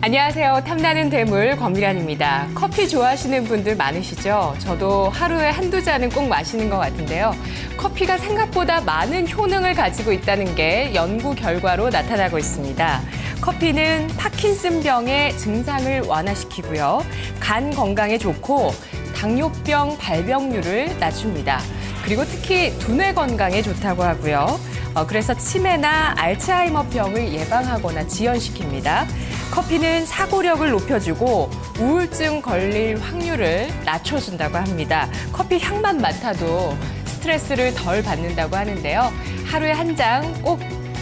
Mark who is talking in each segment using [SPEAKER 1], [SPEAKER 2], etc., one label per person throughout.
[SPEAKER 1] 안녕하세요. 탐나는 대물 권미란입니다. 커피 좋아하시는 분들 많으시죠? 저도 하루에 한두 잔은 꼭 마시는 것 같은데요. 커피가 생각보다 많은 효능을 가지고 있다는 게 연구 결과로 나타나고 있습니다. 커피는 파킨슨병의 증상을 완화시키고요. 간 건강에 좋고 당뇨병 발병률을 낮춥니다. 그리고 특히 두뇌 건강에 좋다고 하고요. 그래서 치매나 알츠하이머병을 예방하거나 지연시킵니다. 커피는 사고력을 높여주고 우울증 걸릴 확률을 낮춰준다고 합니다. 커피 향만 맡아도 스트레스를 덜 받는다고 하는데요. 하루에 한 잔 꼭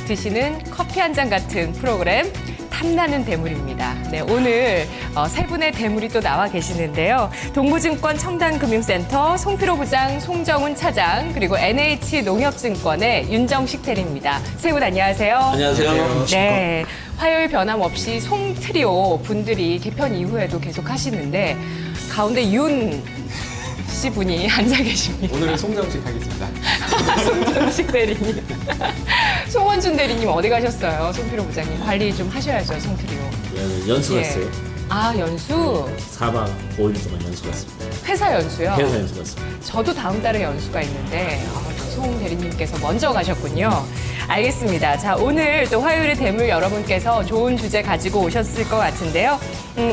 [SPEAKER 1] 드시는 커피 한 잔 같은 프로그램 탐나는 대물입니다. 네, 오늘 세 분의 대물이 또 나와 계시는데요. 동부증권 첨단금융센터 송필호 부장, 송정훈 차장, 그리고 NH농협증권의 윤정식 대리입니다. 세 분 안녕하세요.
[SPEAKER 2] 안녕하세요.
[SPEAKER 1] 네, 화요일 변함없이 송트리오 분들이 개편 이후에도 계속 하시는데 가운데 윤 씨 분이 앉아 계십니다.
[SPEAKER 2] 오늘은 송정식 하겠습니다.
[SPEAKER 1] 송정식 대리님. 송원준 대리님 어디 가셨어요? 송필호 부장님 관리 좀 하셔야죠, 송트리오.
[SPEAKER 3] 연수
[SPEAKER 1] 예.
[SPEAKER 3] 갔어요.
[SPEAKER 1] 아, 연수?
[SPEAKER 3] 4박 5일 동안 연수 갔습니다.
[SPEAKER 1] 회사 연수요?
[SPEAKER 3] 회사 연수 갔습니다.
[SPEAKER 1] 저도 다음 달에 연수가 있는데 송 대리님께서 먼저 가셨군요. 알겠습니다. 자, 오늘 또 화요일의 대물 여러분께서 좋은 주제 가지고 오셨을 것 같은데요.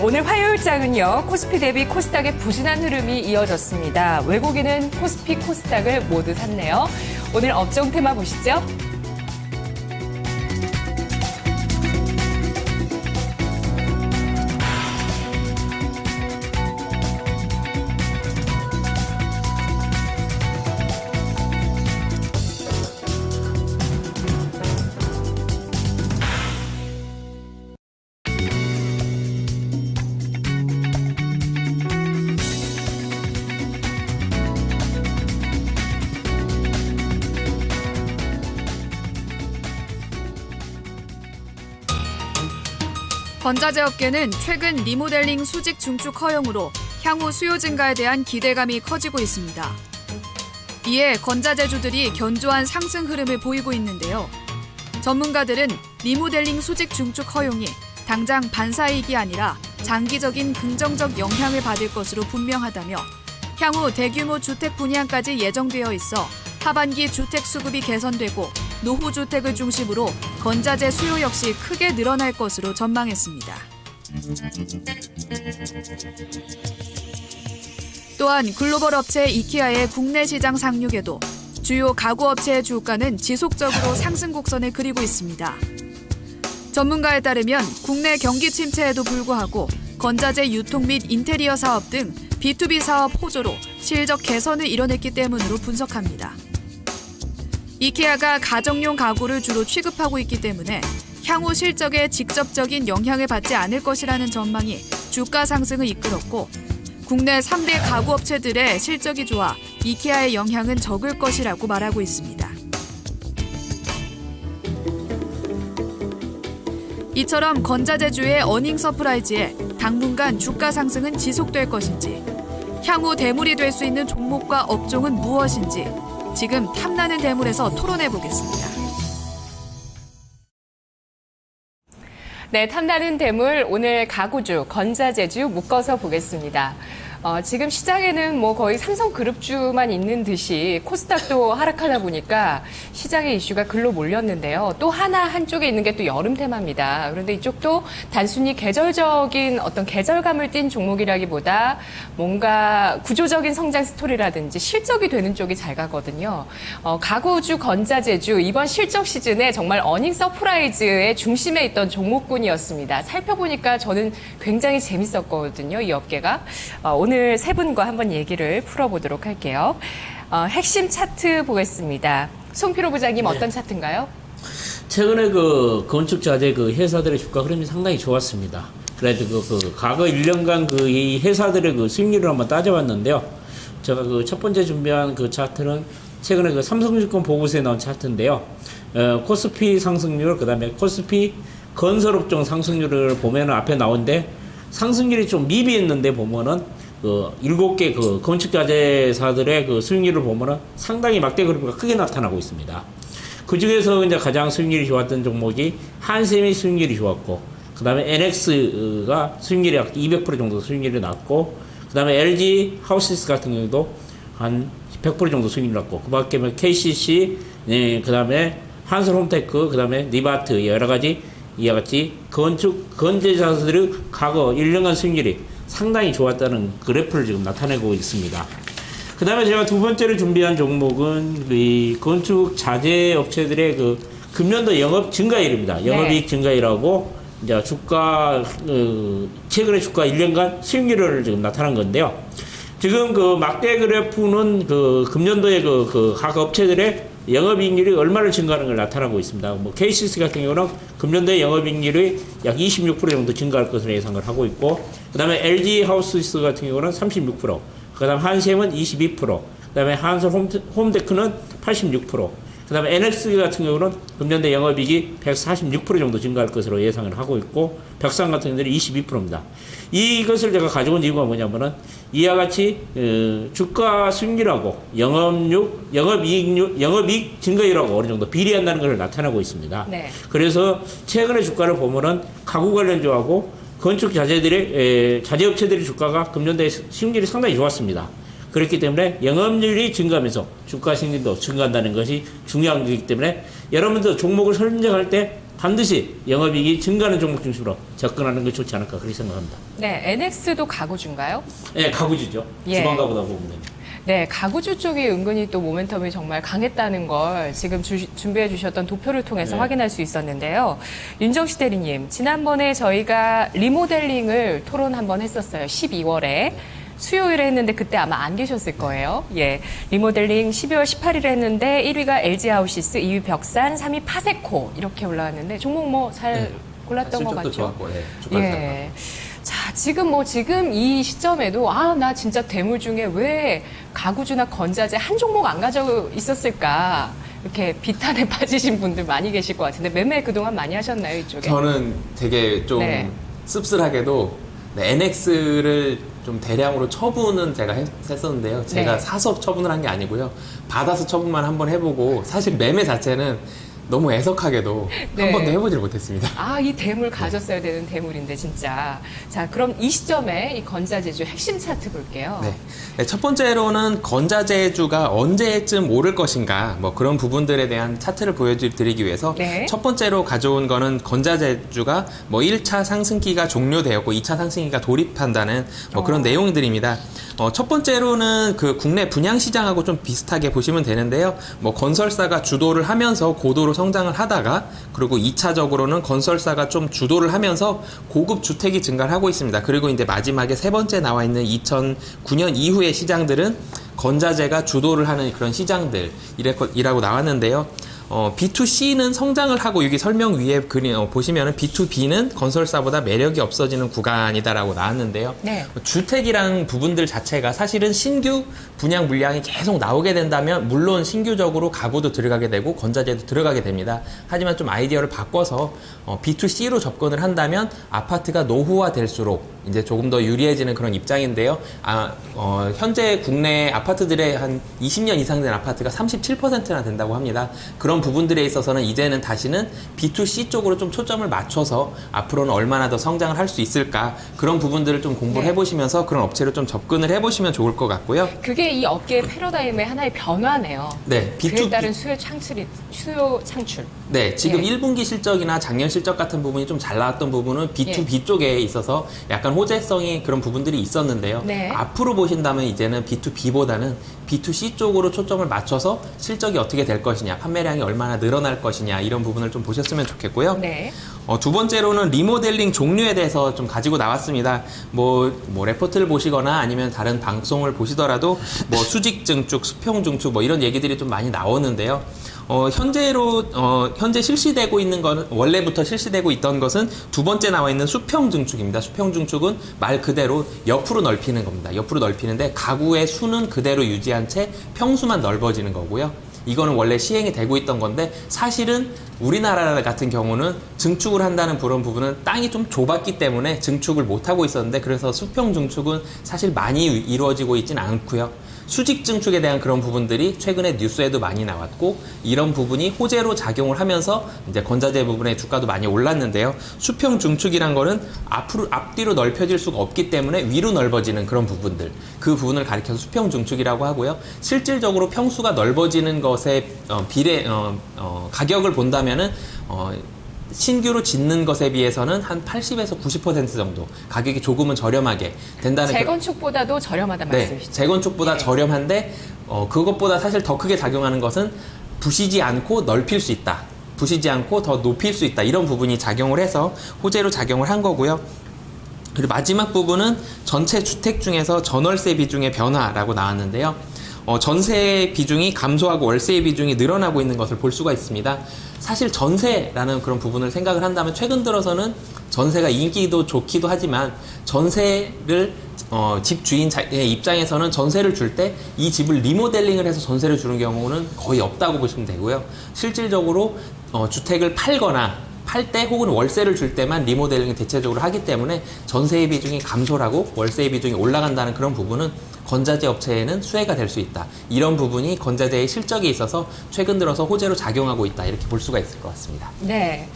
[SPEAKER 1] 오늘 화요일장은요. 코스피 대비 코스닥의 부진한 흐름이 이어졌습니다. 외국인은 코스피, 코스닥을 모두 샀네요. 오늘 업종 테마 보시죠.
[SPEAKER 4] 건자재 업계는 최근 리모델링 수직 중축 허용으로 향후 수요 증가에 대한 기대감이 커지고 있습니다. 이에 건자재주들이 견조한 상승 흐름을 보이고 있는데요. 전문가들은 리모델링 수직 중축 허용이 당장 반사이익이 아니라 장기적인 긍정적 영향을 받을 것으로 분명하다며 향후 대규모 주택 분양까지 예정되어 있어 하반기 주택 수급이 개선되고 노후 주택을 중심으로 건자재 수요 역시 크게 늘어날 것으로 전망했습니다. 또한 글로벌 업체 이케아의 국내 시장 상륙에도 주요 가구 업체의 주가는 지속적으로 상승 곡선을 그리고 있습니다. 전문가에 따르면 국내 경기 침체에도 불구하고 건자재 유통 및 인테리어 사업 등 B2B 사업 호조로 실적 개선을 이뤄냈기 때문으로 분석합니다. 이케아가 가정용 가구를 주로 취급하고 있기 때문에 향후 실적에 직접적인 영향을 받지 않을 것이라는 전망이 주가 상승을 이끌었고 국내 3대 가구 업체들의 실적이 좋아 이케아의 영향은 적을 것이라고 말하고 있습니다. 이처럼 건자재주의 어닝 서프라이즈에 당분간 주가 상승은 지속될 것인지 향후 대물이 될 수 있는 종목과 업종은 무엇인지 지금 탐나는 대물에서 토론해 보겠습니다.
[SPEAKER 1] 네, 탐나는 대물 오늘 가구주, 건자재주 묶어서 보겠습니다. 지금 시장에는 뭐 거의 삼성그룹주만 있는 듯이 코스닥도 하락하다 보니까 시장의 이슈가 글로 몰렸는데요. 또 하나 한쪽에 있는 게 또 여름 테마입니다. 그런데 이쪽도 단순히 계절적인 어떤 계절감을 띤 종목이라기보다 뭔가 구조적인 성장 스토리라든지 실적이 되는 쪽이 잘 가거든요. 가구주, 건자재주 이번 실적 시즌에 정말 어닝 서프라이즈의 중심에 있던 종목군이었습니다. 살펴보니까 저는 굉장히 재밌었거든요. 이 업계가. 오늘 세 분과 한번 얘기를 풀어보도록 할게요. 핵심 차트 보겠습니다. 송필호 부장님 어떤 차트인가요?
[SPEAKER 3] 최근에 그 건축 자재 그 회사들의 주가 흐름이 상당히 좋았습니다. 그래도 과거 1년간 이 회사들의 그 수익률을 한번 따져봤는데요. 제가 그 첫 번째 준비한 그 차트는 최근에 그 삼성증권 보고서에 나온 차트인데요. 코스피 상승률, 그 다음에 코스피 건설업종 상승률을 보면은 앞에 나오는데 상승률이 좀 미비했는데 보면은 그 7개 그 건축자재사들의 그 수익률을 보면은 상당히 막대 그래프가 크게 나타나고 있습니다. 그 중에서 이제 가장 수익률이 좋았던 종목이 한샘이 수익률이 좋았고, 그다음에 NX가 수익률이 약 200% 정도 수익률이 났고, 그다음에 LG 하우시스 같은 경우도 한 100% 정도 수익률이 났고, 그밖에 KCC, 그다음에 한솔홈테크, 그다음에 니바트 여러 가지 이와 같이 건재자들의 과거 1년간 수익률이 상당히 좋았다는 그래프를 지금 나타내고 있습니다. 그 다음에 제가 두 번째로 준비한 종목은 이 건축 자재 업체들의 그 금년도 영업 증가율입니다. 영업이익 증가율하고 이제 주가, 최근에 주가 1년간 수익률을 지금 나타난 건데요. 지금 그 막대 그래프는 그 금년도에 각 업체들의 영업이익률이 얼마를 증가하는 걸 나타나고 있습니다. 뭐 KCC 같은 경우는 금년도에 영업이익률이 약 26% 정도 증가할 것으로 예상을 하고 있고, 그 다음에 LG 하우스스 같은 경우는 36%, 그 다음 한샘은 22%, 그 다음에 한솔 홈테크는 86%, 그 다음에 NX 같은 경우는 금년도 영업이익이 146% 정도 증가할 것으로 예상을 하고 있고, 벽산 같은 경우는 22%입니다. 이것을 제가 가져온 이유가 뭐냐면은 이와 같이 주가 수익률하고 영업이익 증가율하고 어느 정도 비례한다는 것을 나타나고 있습니다.
[SPEAKER 1] 네.
[SPEAKER 3] 그래서 최근의 주가를 보면은 가구 관련주하고 건축 자재들의 자재업체들의 주가가 금년도에 수익률이 상당히 좋았습니다. 그렇기 때문에 영업률이 증가하면서 주가 수익률도 증가한다는 것이 중요한 것이기 때문에 여러분들 종목을 선정할 때 반드시 영업이익이 증가하는 종목 중심으로 접근하는 것이 좋지 않을까 그렇게 생각합니다.
[SPEAKER 1] 네, NX도 가구주인가요?
[SPEAKER 3] 네, 가구주죠.
[SPEAKER 1] 예.
[SPEAKER 3] 주방가구다 보면 됩니다.
[SPEAKER 1] 네, 가구주 쪽이 은근히 또 모멘텀이 정말 강했다는 걸 지금 준비해 주셨던 도표를 통해서
[SPEAKER 3] 네.
[SPEAKER 1] 확인할 수 있었는데요. 윤정식 대리님, 지난번에 저희가 리모델링을 토론 한번 했었어요. 12월에. 수요일에 했는데 그때 아마 안 계셨을 거예요. 예. 리모델링 12월 18일에 했는데 1위가 LG 하우시스, 2위 벽산, 3위 파세코 이렇게 올라왔는데 종목 뭐 잘 골랐던 것 같죠?
[SPEAKER 2] 좋았고, 네, 주가
[SPEAKER 1] 예. 자, 지금 이 시점에도 나 진짜 대물 중에 왜 가구주나 건자재 한 종목 안 가져 있었을까? 이렇게 비탄에 빠지신 분들 많이 계실 것 같은데 매매 그동안 많이 하셨나요, 이쪽에?
[SPEAKER 2] 저는 되게 좀
[SPEAKER 1] 네.
[SPEAKER 2] 씁쓸하게도 NX를 좀 대량으로 처분은 제가 했었는데요. 제가
[SPEAKER 1] 네.
[SPEAKER 2] 사서 처분을 한 게 아니고요. 받아서 처분만 한번 해보고 사실 매매 자체는 너무 애석하게도
[SPEAKER 1] 네.
[SPEAKER 2] 한 번도 해보질 못했습니다.
[SPEAKER 1] 이 대물 가졌어야 되는 대물인데 진짜. 자, 그럼 이 시점에 이 건자재주 핵심 차트 볼게요.
[SPEAKER 2] 네. 네, 첫 번째로는 건자재주가 언제쯤 오를 것인가 뭐 그런 부분들에 대한 차트를 보여드리기 위해서
[SPEAKER 1] 네.
[SPEAKER 2] 첫 번째로 가져온 거는 건자재주가 뭐 1차 상승기가 종료되었고 2차 상승기가 돌입한다는 뭐 그런 내용들입니다. 첫 번째로는 그 국내 분양시장하고 좀 비슷하게 보시면 되는데요. 뭐 건설사가 주도를 하면서 고도로 성장을 하다가 그리고 2차적으로는 건설사가 좀 주도를 하면서 고급 주택이 증가를 하고 있습니다. 그리고 이제 마지막에 세 번째 나와 있는 2009년 이후의 시장들은 건자재가 주도를 하는 그런 시장들이라고 나왔는데요. B2C는 성장을 하고 여기 설명 위에 보시면은 B2B는 건설사보다 매력이 없어지는 구간이다라고 나왔는데요.
[SPEAKER 1] 네.
[SPEAKER 2] 주택이라는 부분들 자체가 사실은 신규 분양 물량이 계속 나오게 된다면 물론 신규적으로 가구도 들어가게 되고 건자재도 들어가게 됩니다. 하지만 좀 아이디어를 바꿔서 B2C로 접근을 한다면 아파트가 노후화될수록 이제 조금 더 유리해지는 그런 입장인데요. 현재 국내 아파트들의 한 20년 이상 된 아파트가 37%나 된다고 합니다. 그런 부분들에 있어서는 이제는 다시는 B2C 쪽으로 좀 초점을 맞춰서 앞으로는 얼마나 더 성장을 할 수 있을까 그런 부분들을 좀 공부를 해보시면서 그런 업체로 좀 접근을 해보시면 좋을 것 같고요.
[SPEAKER 1] 그게 이 업계의 패러다임의 하나의 변화네요.
[SPEAKER 2] 네,
[SPEAKER 1] 그에 따른 수요 창출.
[SPEAKER 2] 네, 지금
[SPEAKER 1] 예.
[SPEAKER 2] 1분기 실적이나 작년 실적 같은 부분이 좀 잘 나왔던 부분은 B2B 쪽에 있어서 약간 호재성이 그런 부분들이 있었는데요.
[SPEAKER 1] 네.
[SPEAKER 2] 앞으로 보신다면 이제는 B2B보다는 B2C 쪽으로 초점을 맞춰서 실적이 어떻게 될 것이냐, 판매량이 얼마나 늘어날 것이냐 이런 부분을 좀 보셨으면 좋겠고요.
[SPEAKER 1] 네.
[SPEAKER 2] 두 번째로는 리모델링 종류에 대해서 좀 가지고 나왔습니다. 뭐 레포트를 보시거나 아니면 다른 방송을 보시더라도 뭐 수직 증축, 수평 증축 뭐 이런 얘기들이 좀 많이 나오는데요. 현재 실시되고 있는 건 원래부터 실시되고 있던 것은 두 번째 나와 있는 수평 증축입니다. 수평 증축은 말 그대로 옆으로 넓히는 겁니다. 옆으로 넓히는데 가구의 수는 그대로 유지한 채 평수만 넓어지는 거고요. 이거는 원래 시행이 되고 있던 건데 사실은 우리나라 같은 경우는 증축을 한다는 그런 부분은 땅이 좀 좁았기 때문에 증축을 못하고 있었는데 그래서 수평 증축은 사실 많이 이루어지고 있지는 않고요. 수직 증축에 대한 그런 부분들이 최근에 뉴스에도 많이 나왔고 이런 부분이 호재로 작용을 하면서 이제 건자재 부분의 주가도 많이 올랐는데요. 수평 증축이란 거는 앞뒤로 넓혀질 수가 없기 때문에 위로 넓어지는 그런 부분들, 그 부분을 가리켜서 수평 증축이라고 하고요. 실질적으로 평수가 넓어지는 것에 가격을 본다면은 신규로 짓는 것에 비해서는 한 80에서 90% 정도 가격이 조금은 저렴하게 된다는
[SPEAKER 1] 재건축보다도 저렴하다는
[SPEAKER 2] 네,
[SPEAKER 1] 말씀이시죠?
[SPEAKER 2] 재건축보다
[SPEAKER 1] 네.
[SPEAKER 2] 저렴한데 그것보다 사실 더 크게 작용하는 것은 부시지 않고 넓힐 수 있다. 부시지 않고 더 높일 수 있다. 이런 부분이 작용을 해서 호재로 작용을 한 거고요. 그리고 마지막 부분은 전체 주택 중에서 전월세 비중의 변화라고 나왔는데요. 전세 비중이 감소하고 월세 비중이 늘어나고 있는 것을 볼 수가 있습니다. 사실 전세라는 그런 부분을 생각을 한다면 최근 들어서는 전세가 인기도 좋기도 하지만 전세를 집주인의 입장에서는 전세를 줄 때 이 집을 리모델링을 해서 전세를 주는 경우는 거의 없다고 보시면 되고요. 실질적으로 주택을 팔거나 팔 때 혹은 월세를 줄 때만 리모델링을 대체적으로 하기 때문에 전세의 비중이 감소하고 월세의 비중이 올라간다는 그런 부분은 건자재 업체에는 수혜가 될 수 있다. 이런 부분이 건자재의 실적에 있어서 최근 들어서 호재로 작용하고 있다. 이렇게 볼 수가 있을 것 같습니다.
[SPEAKER 1] 네.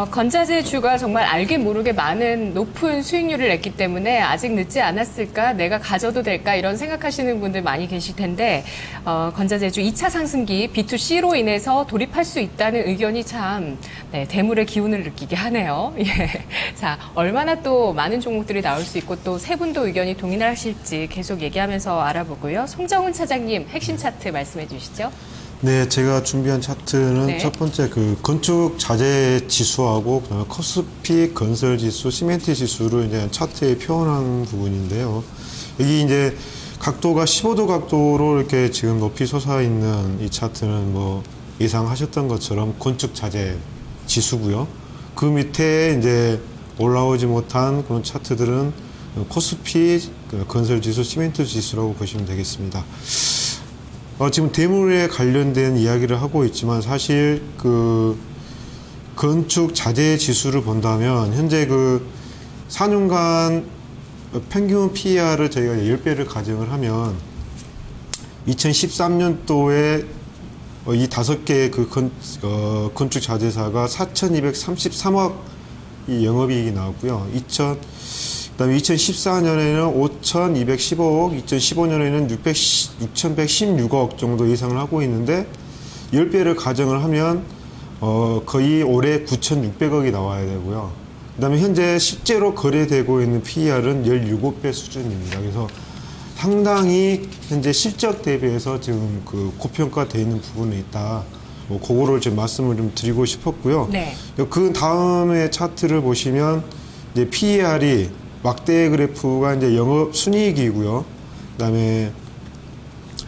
[SPEAKER 1] 건자재주가 정말 알게 모르게 많은 높은 수익률을 냈기 때문에 아직 늦지 않았을까, 내가 가져도 될까 이런 생각하시는 분들 많이 계실 텐데 건자재주 2차 상승기 B2C로 인해서 돌입할 수 있다는 의견이 참 대물의 기운을 느끼게 하네요. 예. 자, 얼마나 또 많은 종목들이 나올 수 있고 또 세 분도 의견이 동일하실지 계속 얘기하면서 알아보고요. 송정훈 차장님 핵심 차트 말씀해 주시죠.
[SPEAKER 5] 네, 제가 준비한 차트는
[SPEAKER 1] 네.
[SPEAKER 5] 첫 번째 그 건축 자재 지수하고 그다음에 코스피 건설 지수, 시멘트 지수를 이제 차트에 표현한 부분인데요. 여기 이제 각도가 15도 각도로 이렇게 지금 높이 솟아 있는 이 차트는 뭐 예상하셨던 것처럼 건축 자재 지수고요. 그 밑에 이제 올라오지 못한 그런 차트들은 코스피 건설 지수, 시멘트 지수라고 보시면 되겠습니다. 지금 대물에 관련된 이야기를 하고 있지만 사실 그 건축 자재 지수를 본다면 현재 그 4년간 평균 PER을 저희가 10배를 가정을 하면 2013년도에 이 5개의 그 건축 자재사가 4,233억 이 영업이익이 나왔고요. 그다음에 2014년에는 5,215억, 2015년에는 6,116억 정도 예상을 하고 있는데 10배를 가정을 하면 거의 올해 9,600억이 나와야 되고요. 그다음에 현재 실제로 거래되고 있는 PER은 17배 수준입니다. 그래서 상당히 현재 실적 대비해서 지금 그 고평가되어 있는 부분이 있다. 뭐 그거를 지금 말씀을 좀 드리고 싶었고요.
[SPEAKER 1] 네.
[SPEAKER 5] 그 다음에 차트를 보시면 이제 PER이 막대 그래프가 이제 영업 순이익이고요. 그다음에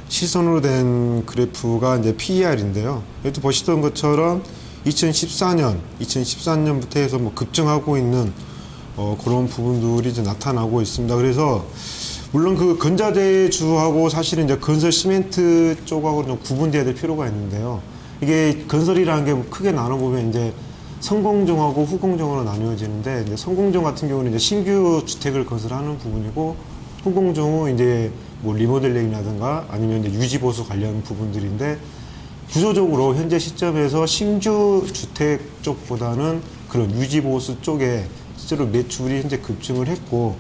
[SPEAKER 5] 시선으로 된 그래프가 이제 PER인데요. 여기 보시던 것처럼 2014년부터 해서 뭐 급증하고 있는 그런 부분들이 이제 나타나고 있습니다. 그래서 물론 그 건자재주하고 사실은 이제 건설 시멘트 쪽하고 좀 구분돼야 될 필요가 있는데요. 이게 건설이라는 게 크게 나눠보면 이제 성공종하고 후공종으로 나뉘어지는데 이제 성공종 같은 경우는 이제 신규 주택을 건설하는 부분이고 후공종은 이제 뭐 리모델링이라든가 아니면 이제 유지 보수 관련 부분들인데 구조적으로 현재 시점에서 신규 주택 쪽보다는 그런 유지 보수 쪽에 실제로 매출이 현재 급증을 했고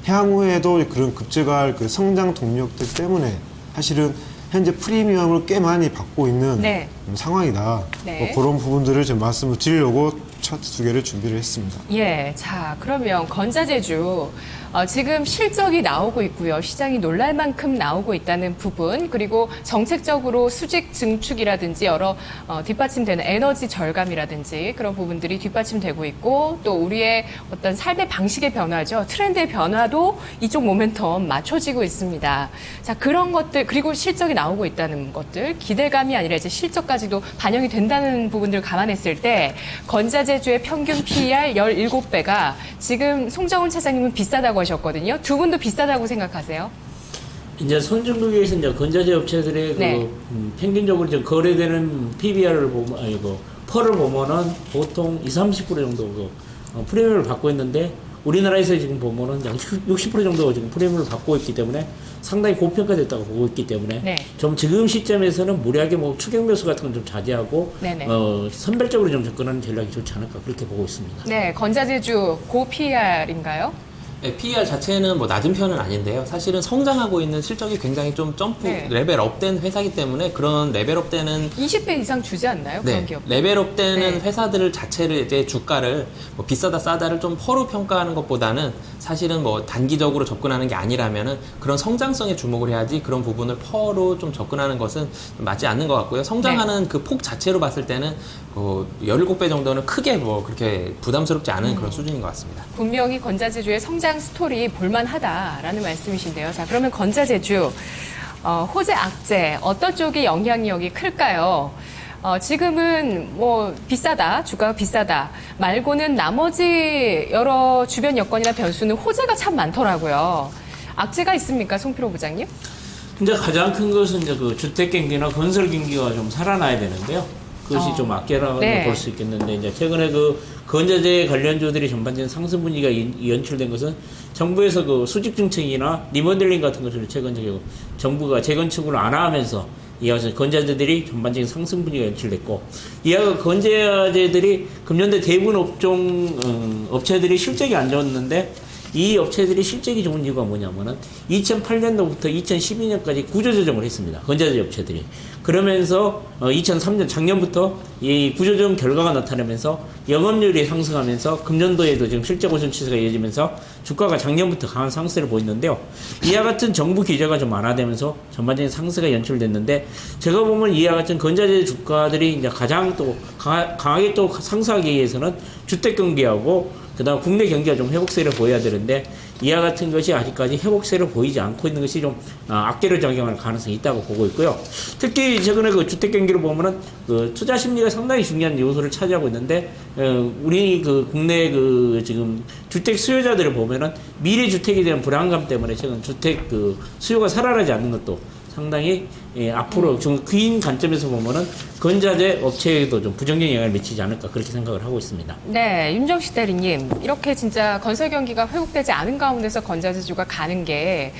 [SPEAKER 5] 향후에도 그런 급증할 그 성장 동력들 때문에 사실은 현재 프리미엄을 꽤 많이 받고 있는
[SPEAKER 1] 네.
[SPEAKER 5] 상황이다.
[SPEAKER 1] 네.
[SPEAKER 5] 뭐 그런 부분들을 좀 말씀을 드리려고 차트 2개를 준비를 했습니다.
[SPEAKER 1] 예, 자, 그러면 건자재주 지금 실적이 나오고 있고요. 시장이 놀랄 만큼 나오고 있다는 부분, 그리고 정책적으로 수직 증축이라든지 여러 뒷받침되는 에너지 절감이라든지 그런 부분들이 뒷받침되고 있고 또 우리의 어떤 삶의 방식의 변화죠. 트렌드의 변화도 이쪽 모멘텀 맞춰지고 있습니다. 자, 그런 것들, 그리고 실적이 나오고 있다는 것들, 기대감이 아니라 이제 실적까지도 반영이 된다는 부분들을 감안했을 때 건자재주의 평균 PER 17배가 지금 송정훈 차장님은 비싸다고 하셨거든요. 두 분도 비싸다고 생각하세요?
[SPEAKER 3] 이제 선진국에서 이제 건자재 업체들의
[SPEAKER 1] 네.
[SPEAKER 3] 그 평균적으로 이제 거래되는 PBR을 보면 아니고 펄을 보면은 보통 20-30% 정도 그 프리미엄을 받고 있는데 우리나라에서 지금 보면은 약 60% 정도 지금 프리미엄을 받고 있기 때문에 상당히 고평가됐다고 보고 있기 때문에
[SPEAKER 1] 네.
[SPEAKER 3] 좀 지금 시점에서는 무리하게 뭐 추격 매수 같은 건 좀 자제하고
[SPEAKER 1] 네네.
[SPEAKER 3] 선별적으로 좀 접근하는 전략이 좋지 않을까 그렇게 보고 있습니다.
[SPEAKER 1] 네, 건자제주 고PR인가요?
[SPEAKER 2] 네, PER 자체는 뭐 낮은 편은 아닌데요. 사실은 성장하고 있는 실적이 굉장히 좀 점프
[SPEAKER 1] 네.
[SPEAKER 2] 레벨업된 회사이기 때문에 그런 레벨업되는
[SPEAKER 1] 20배 이상 주지 않나요? 그런 기업.
[SPEAKER 2] 레벨업되는
[SPEAKER 1] 네.
[SPEAKER 2] 회사들 자체를 이제 주가를 뭐 비싸다 싸다를 좀 허로 평가하는 것보다는 사실은 뭐 단기적으로 접근하는 게 아니라면은 그런 성장성에 주목을 해야지 그런 부분을 퍼로 좀 접근하는 것은 맞지 않는 것 같고요. 성장하는
[SPEAKER 1] 네.
[SPEAKER 2] 그 폭 자체로 봤을 때는 17배 정도는 크게 뭐 그렇게 부담스럽지 않은 그런 수준인 것 같습니다.
[SPEAKER 1] 분명히 건자제주의 성장 스토리 볼만하다라는 말씀이신데요. 자, 그러면 건자제주 호재 악재 어떤 쪽이 영향력이 클까요? 지금은 뭐 비싸다, 주가가 비싸다 말고는 나머지 여러 주변 여건이나 변수는 호재가 참 많더라고요. 악재가 있습니까, 송필호 부장님?
[SPEAKER 3] 근데 가장 큰 것은 이제 그 주택 경기나 건설 경기가 좀 살아나야 되는데요. 그것이 좀 악재라고
[SPEAKER 1] 네.
[SPEAKER 3] 볼 수 있겠는데 이제 최근에 그 건자재 관련주들이 전반적인 상승 분위기가 연출된 것은 정부에서 그 수직 정책이나 리모델링 같은 것을 최근적으로 정부가 재건축을 안 하면서 이와 건자재들이 전반적인 상승 분위기가 연출됐고 이와 건자재들이 금년대 대부분 업체들이 실적이 안 좋았는데 이 업체들이 실적이 좋은 이유가 뭐냐면은 2008년도부터 2012년까지 구조조정을 했습니다. 건자재 업체들이. 그러면서 2003년 작년부터 이 구조조정 결과가 나타나면서 영업률이 상승하면서 금년도에도 지금 실적 호전 추세가 이어지면서 주가가 작년부터 강한 상승을 보였는데요. 이와 같은 정부 규제가 좀 완화되면서 전반적인 상승가 연출됐는데 제가 보면 이와 같은 건자재 주가들이 이제 가장 또 강하게 또 상승하기 위해서는 주택 경기하고 그다음 국내 경기가 좀 회복세를 보여야 되는데 이와 같은 것이 아직까지 회복세를 보이지 않고 있는 것이 좀 악재로 작용할 가능성이 있다고 보고 있고요. 특히 최근에 그 주택 경기를 보면은 그 투자 심리가 상당히 중요한 요소를 차지하고 있는데 우리 그 국내 그 지금 주택 수요자들을 보면은 미래 주택에 대한 불안감 때문에 최근 주택 그 수요가 살아나지 않는 것도 상당히 앞으로 좀 긴 관점에서 보면은 건자재 업체에도 좀 부정적인 영향을 미치지 않을까 그렇게 생각을 하고 있습니다.
[SPEAKER 1] 네, 윤정식 대리님, 이렇게 진짜 건설 경기가 회복되지 않은 가운데서 건자재주가 가는 게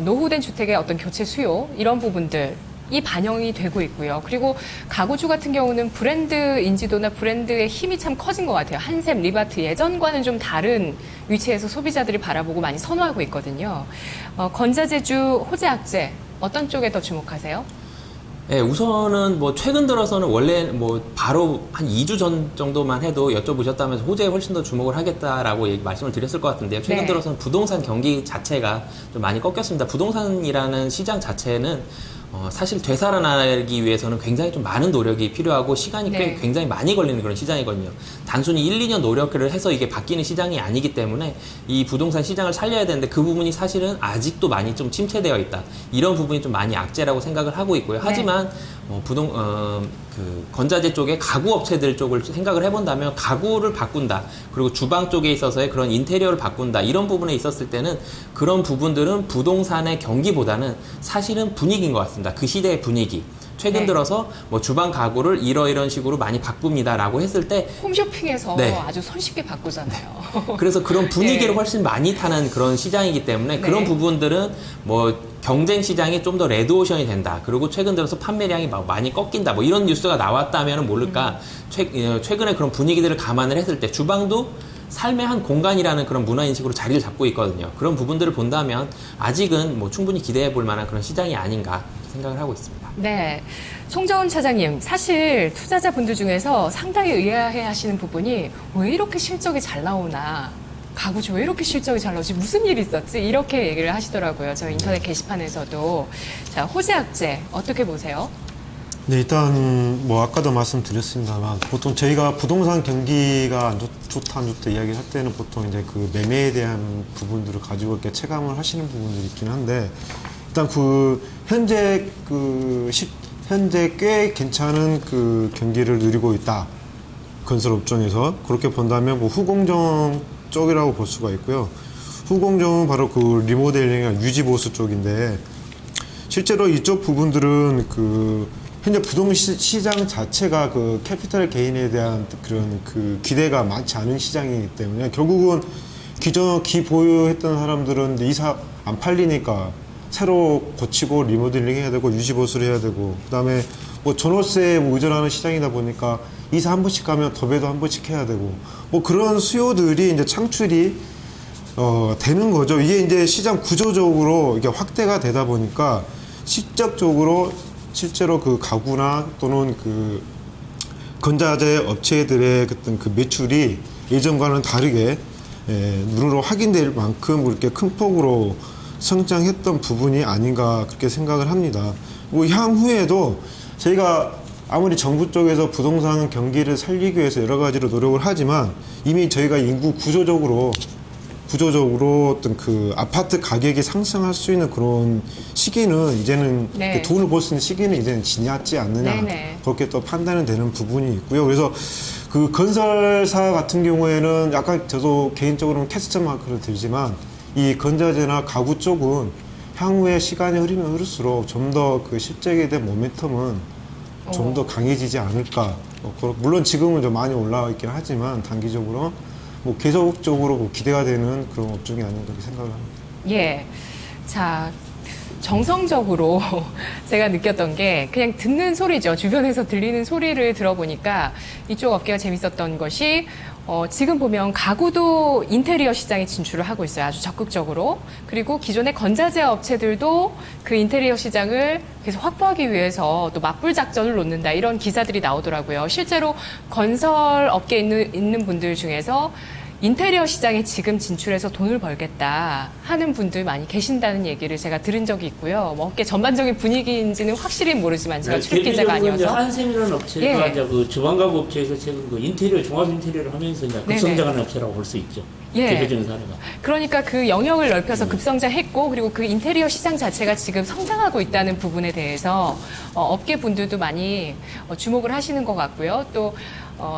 [SPEAKER 1] 노후된 주택의 어떤 교체 수요 이런 부분들. 이 반영이 되고 있고요. 그리고 가구주 같은 경우는 브랜드 인지도나 브랜드의 힘이 참 커진 것 같아요. 한샘, 리바트 예전과는 좀 다른 위치에서 소비자들이 바라보고 많이 선호하고 있거든요. 건자재주 호재 악재 어떤 쪽에 더 주목하세요?
[SPEAKER 2] 네, 우선은 뭐 최근 들어서는 원래 뭐 바로 한 2주 전 정도만 해도 여쭤보셨다면서 호재에 훨씬 더 주목을 하겠다라고 말씀을 드렸을 것 같은데요. 최근
[SPEAKER 1] 네.
[SPEAKER 2] 들어서는 부동산 경기 자체가 좀 많이 꺾였습니다. 부동산이라는 시장 자체는 사실 되살아나기 위해서는 굉장히 좀 많은 노력이 필요하고 시간이
[SPEAKER 1] 네.
[SPEAKER 2] 굉장히 많이 걸리는 그런 시장이거든요. 단순히 1, 2년 노력을 해서 이게 바뀌는 시장이 아니기 때문에 이 부동산 시장을 살려야 되는데 그 부분이 사실은 아직도 많이 좀 침체되어 있다. 이런 부분이 좀 많이 악재라고 생각을 하고 있고요. 하지만 건자재 쪽에 가구 업체들 쪽을 생각을 해본다면 가구를 바꾼다. 그리고 주방 쪽에 있어서의 그런 인테리어를 바꾼다. 이런 부분에 있었을 때는 그런 부분들은 부동산의 경기보다는 사실은 분위기인 것 같습니다. 그 시대의 분위기. 최근
[SPEAKER 1] 네.
[SPEAKER 2] 들어서 뭐 주방 가구를 이런 식으로 많이 바꿉니다라고 했을 때
[SPEAKER 1] 홈쇼핑에서
[SPEAKER 2] 네.
[SPEAKER 1] 아주 손쉽게 바꾸잖아요.
[SPEAKER 2] 그래서 그런 분위기를
[SPEAKER 1] 네.
[SPEAKER 2] 훨씬 많이 타는 그런 시장이기 때문에
[SPEAKER 1] 네.
[SPEAKER 2] 그런 부분들은 뭐 경쟁 시장이 좀 더 레드오션이 된다. 그리고 최근 들어서 판매량이 막 많이 꺾인다. 뭐 이런 뉴스가 나왔다면 모를까. 최근에 그런 분위기들을 감안을 했을 때 주방도 삶의 한 공간이라는 그런 문화인식으로 자리를 잡고 있거든요. 그런 부분들을 본다면 아직은 뭐 충분히 기대해 볼 만한 그런 시장이 아닌가 생각을 하고 있습니다.
[SPEAKER 1] 네. 송정훈 차장님, 사실 투자자분들 중에서 상당히 의아해 하시는 부분이 왜 이렇게 실적이 잘 나오나, 가구주 왜 이렇게 실적이 잘 나오지, 무슨 일이 있었지, 이렇게 얘기를 하시더라고요. 저 인터넷 게시판에서도. 자, 호재 악재 어떻게 보세요?
[SPEAKER 5] 네, 일단 뭐 아까도 말씀드렸습니다만 보통 저희가 부동산 경기가 안 좋다 안 좋다 이야기를 할 때는 보통 이제 그 매매에 대한 부분들을 가지고 이렇게 체감을 하시는 부분들이 있긴 한데 일단 현재 꽤 괜찮은 그 경기를 누리고 있다. 건설 업종에서 그렇게 본다면 뭐 후공정 쪽이라고 볼 수가 있고요. 후공정은 바로 그 리모델링이나 유지 보수 쪽인데 실제로 이쪽 부분들은 현재 부동시장 자체가 캐피털 게인에 대한 그런 기대가 많지 않은 시장이기 때문에 결국은 기존 기 보유했던 사람들은 이사 안 팔리니까 새로 고치고 리모델링 해야 되고 유지 보수를 해야 되고 그다음에 뭐 전월세에 뭐 의존하는 시장이다 보니까 이사 한 번씩 가면 더배도 한 번씩 해야 되고 뭐 그런 수요들이 이제 창출이 되는 거죠. 이게 이제 시장 구조적으로 이게 확대가 되다 보니까 실적적으로 실제로 그 가구나 또는 그 건자재 업체들의 어떤 그 매출이 예전과는 다르게 눈으로 확인될 만큼 그렇게 큰 폭으로 성장했던 부분이 아닌가 그렇게 생각을 합니다. 뭐 향후에도 저희가 아무리 정부 쪽에서 부동산 경기를 살리기 위해서 여러 가지로 노력을 하지만 이미 저희가 인구 구조적으로 어떤 그 아파트 가격이 상승할 수 있는 그런 시기는 이제는
[SPEAKER 1] 네.
[SPEAKER 5] 그 돈을 벌 수 있는 시기는 이제는 지났지 않느냐
[SPEAKER 1] 네네.
[SPEAKER 5] 그렇게 또 판단이 되는 부분이 있고요. 그래서 그 건설사 같은 경우에는 약간 저도 개인적으로는 퀘스천 마크를 들지만 이 건자재나 가구 쪽은 향후에 시간이 흐르면 흐를수록 좀 더 그 실적에 대한 모멘텀은 좀 더 강해지지 않을까. 물론 지금은 좀 많이 올라와 있긴 하지만 단기적으로 뭐 계속적으로 뭐 기대가 되는 그런 업종이 아닌가 그렇게 생각을 합니다.
[SPEAKER 1] 예. 자, 정성적으로 제가 느꼈던 게 그냥 듣는 소리죠. 주변에서 들리는 소리를 들어보니까 이쪽 업계가 재밌었던 것이 지금 보면 가구도 인테리어 시장에 진출을 하고 있어요. 아주 적극적으로. 그리고 기존의 건자재 업체들도 그 인테리어 시장을 계속 확보하기 위해서 또 맞불 작전을 놓는다. 이런 기사들이 나오더라고요. 실제로 건설 업계에 있는 분들 중에서 인테리어 시장에 지금 진출해서 돈을 벌겠다 하는 분들 많이 계신다는 얘기를 제가 들은 적이 있고요. 뭐 업계 전반적인 분위기인지는 확실히 모르지만 제가 출입 기자가 아니어서.
[SPEAKER 3] 한샘이라는 업체가
[SPEAKER 1] 예.
[SPEAKER 3] 이제 그 주방가구 업체에서 최근 그 인테리어 종합 인테리어를 하면서 이제 급성장하는 업체라고 볼 수 있죠.
[SPEAKER 1] 예.
[SPEAKER 3] 대표적인 사례가.
[SPEAKER 1] 그러니까 그 영역을 넓혀서 급성장했고 그리고 그 인테리어 시장 자체가 지금 성장하고 있다는 부분에 대해서 업계 분들도 많이 주목을 하시는 것 같고요. 또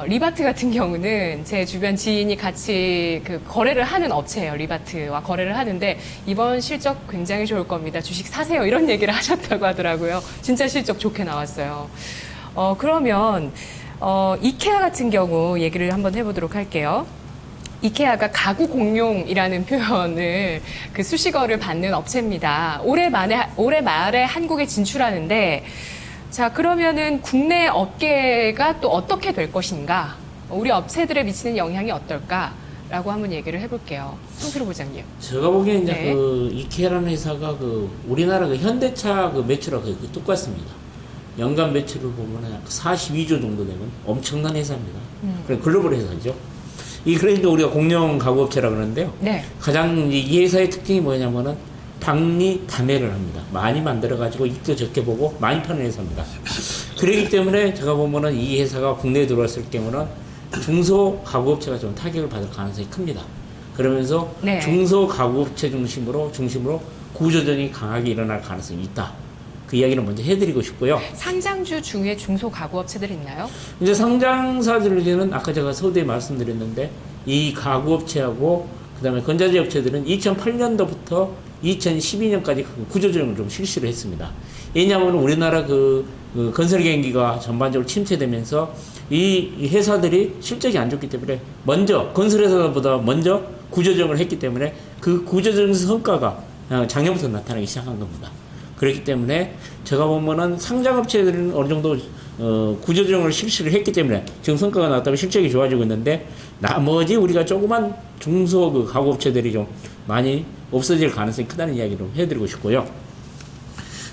[SPEAKER 1] 리바트 같은 경우는 제 주변 지인이 같이 그 거래를 하는 업체예요. 리바트와 거래를 하는데 이번 실적 굉장히 좋을 겁니다. 주식 사세요. 이런 얘기를 하셨다고 하더라고요. 진짜 실적 좋게 나왔어요. 그러면 이케아 같은 경우 얘기를 한번 해보도록 할게요. 이케아가 가구 공룡이라는 표현을 그 수식어를 받는 업체입니다. 올해 말에 한국에 진출하는데 자, 그러면은 국내 업계가 또 어떻게 될 것인가? 우리 업체들에 미치는 영향이 어떨까라고 한번 얘기를 해볼게요. 송필호 부장님.
[SPEAKER 3] 제가 보기엔 이제
[SPEAKER 1] 네.
[SPEAKER 3] 그 이케아라는 회사가 그 우리나라 그 현대차 그 매출하고 거의 똑같습니다. 연간 매출을 보면 약 42조 정도 되는 엄청난 회사입니다. 그래 글로벌 회사죠. 그래서 우리가 공룡 가구업체라 그러는데요.
[SPEAKER 1] 네.
[SPEAKER 3] 가장 이 회사의 특징이 뭐냐면은 박리 다매를 합니다. 많이 만들어가지고 이익도 적게 보고 많이 파는 회사입니다. 그렇기 때문에 제가 보면은 이 회사가 국내에 들어왔을 경우는 중소 가구업체가 좀 타격을 받을 가능성이 큽니다. 그러면서
[SPEAKER 1] 네.
[SPEAKER 3] 중소 가구업체 중심으로 구조전이 강하게 일어날 가능성이 있다. 그 이야기를 먼저 해드리고 싶고요.
[SPEAKER 1] 상장주 중에 중소 가구 업체들 있나요?
[SPEAKER 3] 이제 상장사들에는 아까 제가 서두에 말씀드렸는데 이 가구업체하고 그다음에 건자재 업체들은 2008년도부터 2012년까지 구조조정을 좀 실시를 했습니다. 왜냐하면 우리나라 그 건설 경기가 전반적으로 침체되면서 이 회사들이 실적이 안 좋기 때문에 먼저 건설회사보다 먼저 구조조정을 했기 때문에 그 구조조정 성과가 작년부터 나타나기 시작한 겁니다. 그렇기 때문에 제가 보면은 상장업체들은 어느 정도 구조조정을 실시를 했기 때문에 지금 성과가 나왔다면 실적이 좋아지고 있는데 나머지 우리가 조그만 중소 그 가구업체들이 좀 많이 없어질 가능성이 크다는 이야기를 해드리고 싶고요.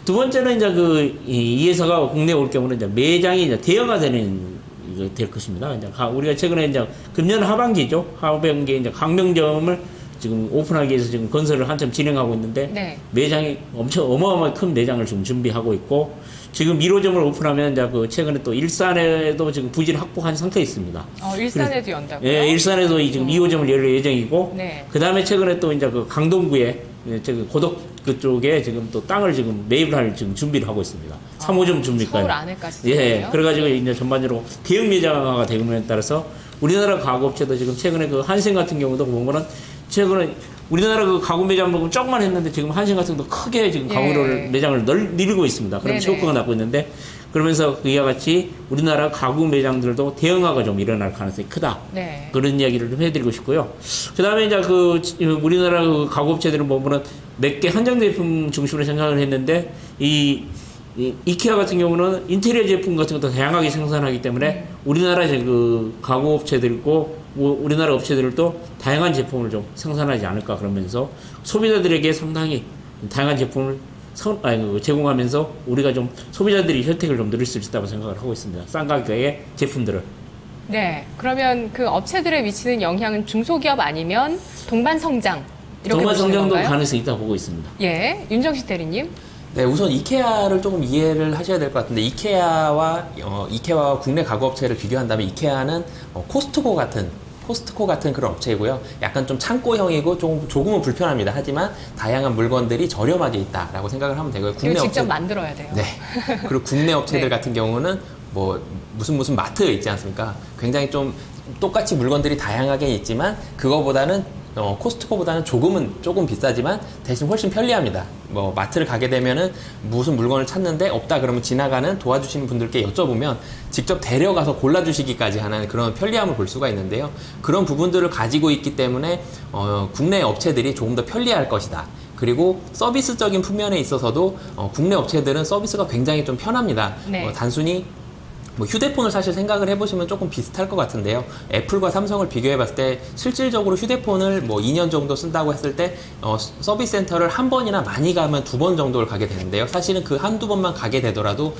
[SPEAKER 3] 두 번째는 이제 이 회사가 국내에 올 경우는 이제 매장이 이제 대형화되는 될 것입니다. 이제 우리가 최근에 이제 금년 하반기에 이제 강명점을 지금 오픈하기 위해서 지금 건설을 한참 진행하고 있는데
[SPEAKER 1] 네.
[SPEAKER 3] 매장이 엄청 어마어마하게 큰 매장을 지금 준비하고 있고 지금 1호점을 오픈하면 이제 최근에 또 일산에도 지금 부지를 확보한 상태에 있습니다.
[SPEAKER 1] 일산에도 연다고요?
[SPEAKER 3] 예, 일산에도 지금 2호점을 열 예정이고
[SPEAKER 1] 네.
[SPEAKER 3] 그다음에 최근에 또 이제 강동구에 지금 고덕 그쪽에 지금 또 땅을 지금 매입을 할 지금 준비를 하고 있습니다. 3호점 준비까지.
[SPEAKER 1] 서울 안에까지.
[SPEAKER 3] 예, 그래가지고 이제 전반적으로 대형 매장화가 되음에 따라서 우리나라 가구업체도 지금 최근에 한생 같은 경우도 보면은 최근에 우리나라 가구 매장 보면 조금만 했는데 지금 한생 같은 것도 크게 지금 가구를 매장을 늘리고 있습니다. 그럼
[SPEAKER 1] 네네.
[SPEAKER 3] 시효과가 나고 있는데 그러면서 이와 같이 우리나라 가구 매장들도 대형화가 좀 일어날 가능성이 크다.
[SPEAKER 1] 네.
[SPEAKER 3] 그런 이야기를 좀 해드리고 싶고요. 그 다음에 이제 우리나라 그 가구업체들은 보면은 몇 개 한정 제품 중심으로 생각을 했는데 이 이케아 같은 경우는 인테리어 제품 같은 것도 다양하게 생산하기 때문에 우리나라 이제 그 가구업체들고 우리나라 업체들도 다양한 제품을 좀 생산하지 않을까 그러면서 소비자들에게 상당히 다양한 제품을 제공하면서 우리가 좀 소비자들이 혜택을 좀 누릴 수 있다고 생각을 하고 있습니다. 싼 가격의 제품들을.
[SPEAKER 1] 네. 그러면 그 업체들에 미치는 영향은 중소기업 아니면 동반 성장 이렇게
[SPEAKER 3] 정말
[SPEAKER 1] 보시는
[SPEAKER 3] 성장도
[SPEAKER 1] 건가요?
[SPEAKER 3] 가능성이 있다고 보고 있습니다.
[SPEAKER 1] 예. 윤정식 대리님.
[SPEAKER 2] 네, 우선 이케아를 조금 이해를 하셔야 될 것 같은데 이케아와 국내 가구업체를 비교한다면 이케아는 코스트코 같은 그런 업체이고요. 약간 좀 창고형이고 조금은 불편합니다. 하지만 다양한 물건들이 저렴하게 있다라고 생각을 하면 되고요.
[SPEAKER 1] 이거 직접 만들어야 돼요.
[SPEAKER 2] 네. 그리고 국내 업체들
[SPEAKER 1] 네.
[SPEAKER 2] 같은 경우는 뭐 무슨 마트 있지 않습니까? 굉장히 좀 똑같이 물건들이 다양하게 있지만 그거보다는 코스트코보다는 조금 비싸지만 대신 훨씬 편리합니다. 뭐 마트를 가게 되면은 무슨 물건을 찾는데 없다 그러면 지나가는 도와주시는 분들께 여쭤보면 직접 데려가서 골라주시기까지 하는 그런 편리함을 볼 수가 있는데요. 그런 부분들을 가지고 있기 때문에 국내 업체들이 조금 더 편리할 것이다. 그리고 서비스적인 측면에 있어서도 국내 업체들은 서비스가 굉장히 좀 편합니다.
[SPEAKER 1] 네.
[SPEAKER 2] 단순히 뭐 휴대폰을 사실 생각을 해보시면 조금 비슷할 것 같은데요. 애플과 삼성을 비교해봤을 때 실질적으로 휴대폰을 뭐 2년 정도 쓴다고 했을 때 서비스 센터를 한 번이나 많이 가면 2번 정도를 가게 되는데요. 사실은 그 한두 번만 가게 되더라도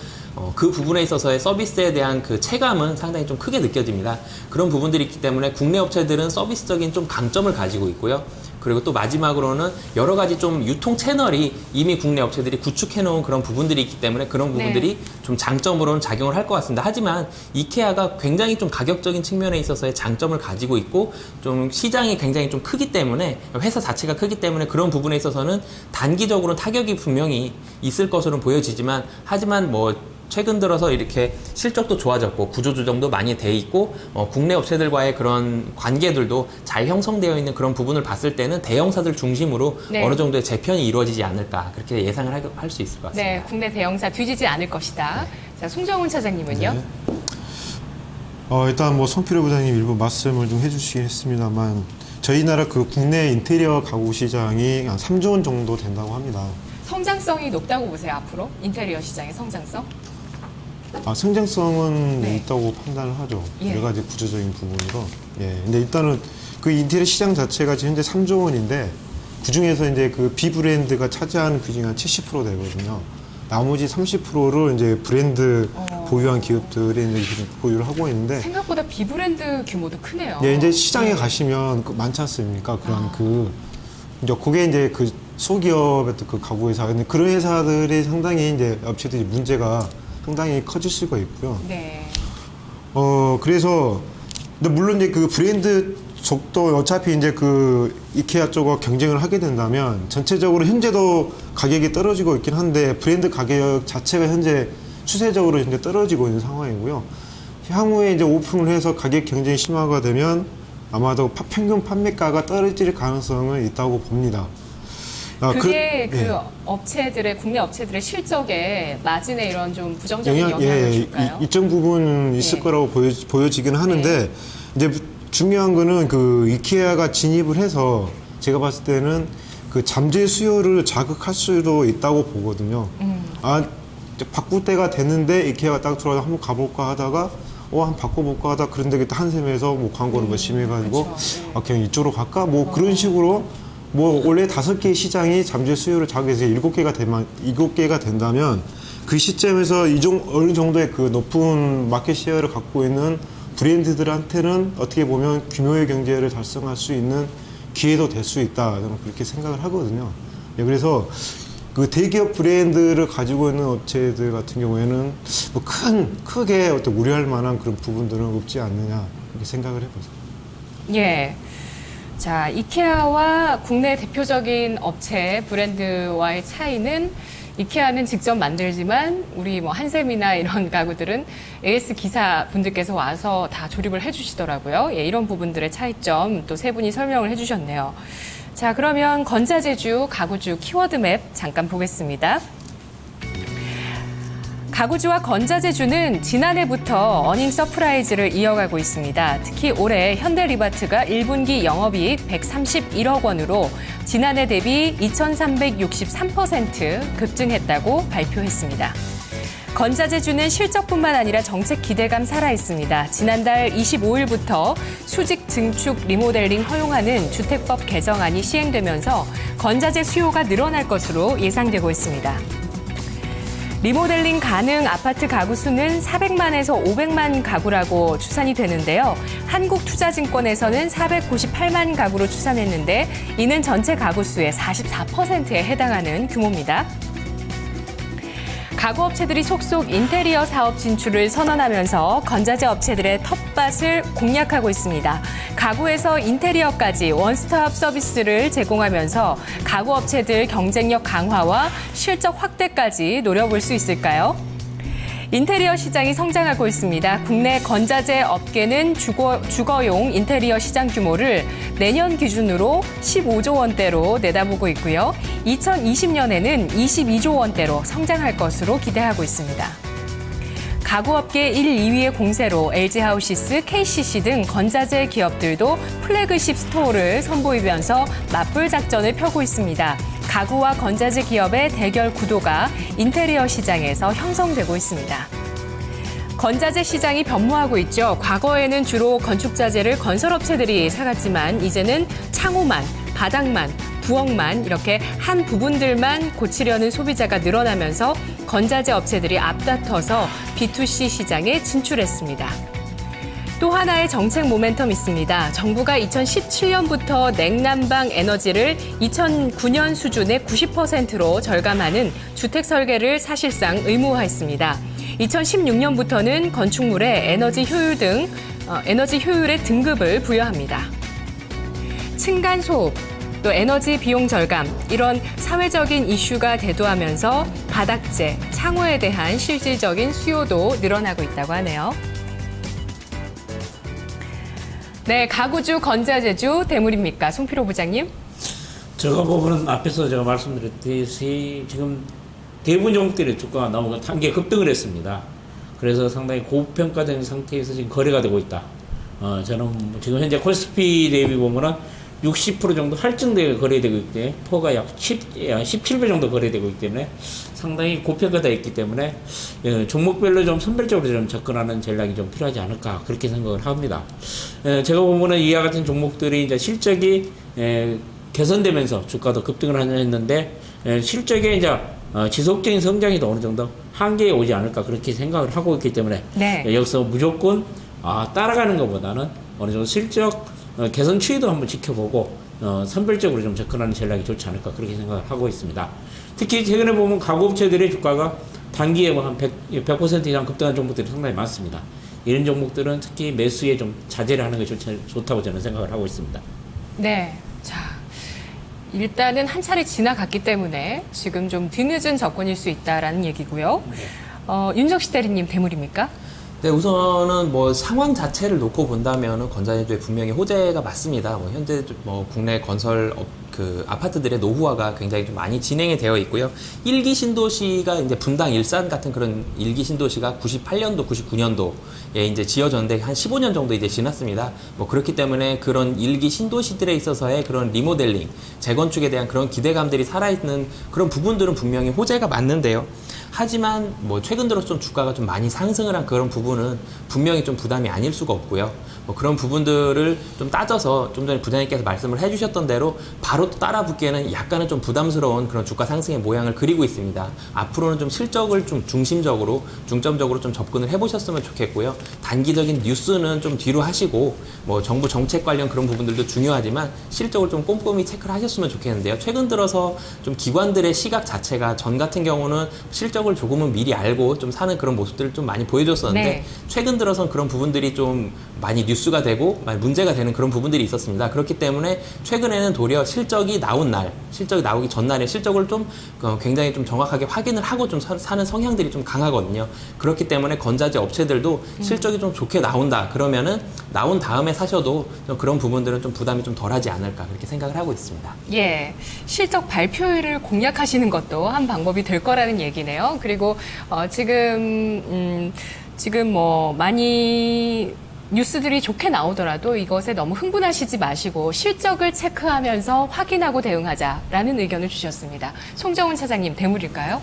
[SPEAKER 2] 그 부분에 있어서의 서비스에 대한 그 체감은 상당히 좀 크게 느껴집니다. 그런 부분들이 있기 때문에 국내 업체들은 서비스적인 좀 강점을 가지고 있고요. 그리고 또 마지막으로는 여러 가지 좀 유통 채널이 이미 국내 업체들이 구축해 놓은 그런 부분들이 있기 때문에 그런 부분들이 좀 장점으로는 작용을 할 것 같습니다. 하지만 이케아가 굉장히 좀 가격적인 측면에 있어서의 장점을 가지고 있고 좀 시장이 굉장히 좀 크기 때문에 회사 자체가 크기 때문에 그런 부분에 있어서는 단기적으로는 타격이 분명히 있을 것으로는 보여지지만 하지만 뭐 최근 들어서 이렇게 실적도 좋아졌고 구조조정도 많이 돼 있고 국내 업체들과의 그런 관계들도 잘 형성되어 있는 그런 부분을 봤을 때는 대형사들 중심으로
[SPEAKER 1] 네.
[SPEAKER 2] 어느 정도의 재편이 이루어지지 않을까 그렇게 예상을 할 수 있을 것 같습니다.
[SPEAKER 1] 네. 국내 대형사 뒤지지 않을 것이다. 자, 송정훈 차장님은요?
[SPEAKER 5] 네. 일단 뭐 송필호 부장님 일부 말씀을 좀 해주시긴 했습니다만 저희 나라 그 국내 인테리어 가구 시장이 한 3조 원 정도 된다고 합니다.
[SPEAKER 1] 성장성이 높다고 보세요, 앞으로? 인테리어 시장의 성장성?
[SPEAKER 5] 성장성은
[SPEAKER 1] 네.
[SPEAKER 5] 있다고 판단을 하죠.
[SPEAKER 1] 예.
[SPEAKER 5] 여러 가지 구조적인 부분으로. 예. 근데 일단은 그 인테리어 시장 자체가 지금 현재 3조 원인데 그 중에서 이제 그 비브랜드가 차지하는 비중이 한 70% 되거든요. 나머지 30%를 이제 브랜드 보유한 기업들이 이제 지금 보유를 하고 있는데.
[SPEAKER 1] 생각보다 비브랜드 규모도 크네요.
[SPEAKER 5] 예, 이제 시장에 가시면 많지 않습니까? 그런 이제 그게 이제 그 소기업의 또 그 가구 회사. 근데 그런 회사들이 상당히 이제 업체들이 문제가 상당히 커질 수가 있고요.
[SPEAKER 1] 네.
[SPEAKER 5] 그래서, 근데 물론 이제 그 브랜드 쪽도 어차피 이제 그 이케아 쪽과 경쟁을 하게 된다면 전체적으로 현재도 가격이 떨어지고 있긴 한데 브랜드 가격 자체가 현재 추세적으로 현재 떨어지고 있는 상황이고요. 향후에 이제 오픈을 해서 가격 경쟁이 심화가 되면 아마도 평균 판매가가 떨어질 가능성은 있다고 봅니다.
[SPEAKER 1] 그게 그
[SPEAKER 5] 예.
[SPEAKER 1] 업체들의, 국내 업체들의 실적에 마진에 이런 좀 부정적인 영향을 줄까요?
[SPEAKER 5] 일정 부분 있을
[SPEAKER 1] 예.
[SPEAKER 5] 거라고 보여지긴 하는데 이제 중요한 거는 그 이케아가 진입을 해서 제가 봤을 때는 그 잠재 수요를 자극할 수도 있다고 보거든요. 이제 바꿀 때가 됐는데 이케아가 딱 들어와서 한번 가볼까 하다가 한번 바꿔볼까 하다 그런데 그때 한샘에서 뭐 광고를 열심히 해가지고
[SPEAKER 1] 그렇죠.
[SPEAKER 5] 그냥 이쪽으로 갈까 뭐 그런 식으로 뭐 원래 5개의 시장이 잠재 수요를 자극해서 7개가 된다면 그 시점에서 어느 정도의 그 높은 마켓 셰어를 갖고 있는 브랜드들한테는 어떻게 보면 규모의 경제를 달성할 수 있는 기회도 될 수 있다. 저는 그렇게 생각을 하거든요. 예, 그래서 그 대기업 브랜드를 가지고 있는 업체들 같은 경우에는 뭐 크게 어떤 우려할 만한 그런 부분들은 없지 않느냐 이렇게 생각을 해보죠.
[SPEAKER 1] 예. 자, 이케아와 국내 대표적인 업체 브랜드와의 차이는 이케아는 직접 만들지만 우리 뭐 한샘이나 이런 가구들은 AS 기사 분들께서 와서 다 조립을 해주시더라고요. 예, 이런 부분들의 차이점 또 세 분이 설명을 해주셨네요. 자, 그러면 건자재주, 가구주 키워드 맵 잠깐 보겠습니다. 가구주와 건자재주는 지난해부터 어닝 서프라이즈를 이어가고 있습니다. 특히 올해 현대리바트가 1분기 영업이익 131억 원으로 지난해 대비 2,363% 급증했다고 발표했습니다. 건자재주는 실적뿐만 아니라 정책 기대감 살아있습니다. 지난달 25일부터 수직 증축 리모델링 허용하는 주택법 개정안이 시행되면서 건자재 수요가 늘어날 것으로 예상되고 있습니다. 리모델링 가능 아파트 가구 수는 400만에서 500만 가구라고 추산이 되는데요. 한국투자증권에서는 498만 가구로 추산했는데 이는 전체 가구 수의 44%에 해당하는 규모입니다. 가구업체들이 속속 인테리어 사업 진출을 선언하면서 건자재 업체들의 텃밭을 공략하고 있습니다. 가구에서 인테리어까지 원스톱 서비스를 제공하면서 가구업체들 경쟁력 강화와 실적 확대까지 노려볼 수 있을까요? 인테리어 시장이 성장하고 있습니다. 국내 건자재 업계는 주거용 인테리어 시장 규모를 내년 기준으로 15조 원대로 내다보고 있고요. 2020년에는 22조 원대로 성장할 것으로 기대하고 있습니다. 가구업계 1, 2위의 공세로 LG하우시스, KCC 등 건자재 기업들도 플래그십 스토어를 선보이면서 맞불 작전을 펴고 있습니다. 가구와 건자재 기업의 대결 구도가 인테리어 시장에서 형성되고 있습니다. 건자재 시장이 변모하고 있죠. 과거에는 주로 건축자재를 건설업체들이 사갔지만 이제는 창호만, 바닥만, 부엌만 이렇게 한 부분들만 고치려는 소비자가 늘어나면서 건자재 업체들이 앞다퉈서 B2C 시장에 진출했습니다. 또 하나의 정책 모멘텀이 있습니다. 정부가 2017년부터 냉난방 에너지를 2009년 수준의 90%로 절감하는 주택 설계를 사실상 의무화했습니다. 2016년부터는 건축물에 에너지 효율의 등급을 부여합니다. 층간 소음, 또 에너지 비용 절감, 이런 사회적인 이슈가 대두하면서 바닥재, 창호에 대한 실질적인 수요도 늘어나고 있다고 하네요. 네, 가구주, 건자재주 대물입니까? 송필호 부장님.
[SPEAKER 3] 제가 보면은 앞에서 제가 말씀드렸듯이 지금 대부분 종목들의 주가가 너무 단계 급등을 했습니다. 그래서 상당히 고평가된 상태에서 지금 거래가 되고 있다. 저는 지금 현재 코스피 대비 보면은 60% 정도 할증되게 거래되고 있기 때문에 포가 약 17배 정도 거래되고 있기 때문에 상당히 고평가되어 있기 때문에 종목별로 좀 선별적으로 좀 접근하는 전략이 좀 필요하지 않을까 그렇게 생각을 합니다. 제가 보면은 이와 같은 종목들이 이제 실적이 개선되면서 주가도 급등을 했는데 실적에 이제 지속적인 성장이 더 어느 정도 한계에 오지 않을까 그렇게 생각을 하고 있기 때문에
[SPEAKER 1] 네.
[SPEAKER 3] 여기서 무조건 따라가는 것보다는 어느 정도 실적 개선 추이도 한번 지켜보고 선별적으로 좀 접근하는 전략이 좋지 않을까 그렇게 생각을 하고 있습니다. 특히 최근에 보면 가구업체들의 주가가 단기에 한 100% 이상 급등한 종목들이 상당히 많습니다. 이런 종목들은 특히 매수에 좀 자제를 하는 게 좋다고 저는 생각을 하고 있습니다.
[SPEAKER 1] 네. 자, 일단은 한 차례 지나갔기 때문에 지금 좀 뒤늦은 접근일 수 있다라는 얘기고요. 윤정식 대리님 대물입니까?
[SPEAKER 2] 네, 우선은 뭐 상황 자체를 놓고 본다면은 건자재주에 분명히 호재가 맞습니다. 뭐 현재 뭐 국내 건설 아파트들의 노후화가 굉장히 좀 많이 진행이 되어 있고요. 1기 신도시가 이제 분당 일산 같은 그런 1기 신도시가 98년도, 99년도에 이제 지어졌는데 한 15년 정도 이제 지났습니다. 뭐 그렇기 때문에 그런 1기 신도시들에 있어서의 그런 리모델링, 재건축에 대한 그런 기대감들이 살아있는 그런 부분들은 분명히 호재가 맞는데요. 하지만 뭐 최근 들어 좀 주가가 좀 많이 상승을 한 그런 부분은 분명히 좀 부담이 아닐 수가 없고요. 뭐 그런 부분들을 좀 따져서 좀 전에 부장님께서 말씀을 해주셨던 대로 바로 또 따라 붙기에는 약간은 좀 부담스러운 그런 주가 상승의 모양을 그리고 있습니다. 앞으로는 좀 실적을 좀 중점적으로 좀 접근을 해보셨으면 좋겠고요. 단기적인 뉴스는 좀 뒤로 하시고 뭐 정부 정책 관련 그런 부분들도 중요하지만 실적을 좀 꼼꼼히 체크를 하셨으면 좋겠는데요. 최근 들어서 좀 기관들의 시각 자체가 전 같은 경우는 실적을 조금은 미리 알고 좀 사는 그런 모습들을 좀 많이 보여줬었는데
[SPEAKER 1] 네.
[SPEAKER 2] 최근 들어선 그런 부분들이 좀 많이 뉴스가 되고 많이 문제가 되는 그런 부분들이 있었습니다. 그렇기 때문에 최근에는 도리어 실적이 나오기 전날에 실적을 좀 굉장히 좀 정확하게 확인을 하고 좀 사는 성향들이 좀 강하거든요. 그렇기 때문에 건자재 업체들도 실적이 좀 좋게 나온다 그러면은 나온 다음에 사셔도 좀 그런 부분들은 좀 부담이 좀 덜하지 않을까 그렇게 생각을 하고 있습니다.
[SPEAKER 1] 예, 실적 발표일을 공략하시는 것도 한 방법이 될 거라는 얘기네요. 그리고 지금 뭐 많이 뉴스들이 좋게 나오더라도 이것에 너무 흥분하시지 마시고 실적을 체크하면서 확인하고 대응하자라는 의견을 주셨습니다. 송정훈 차장님, 대물일까요?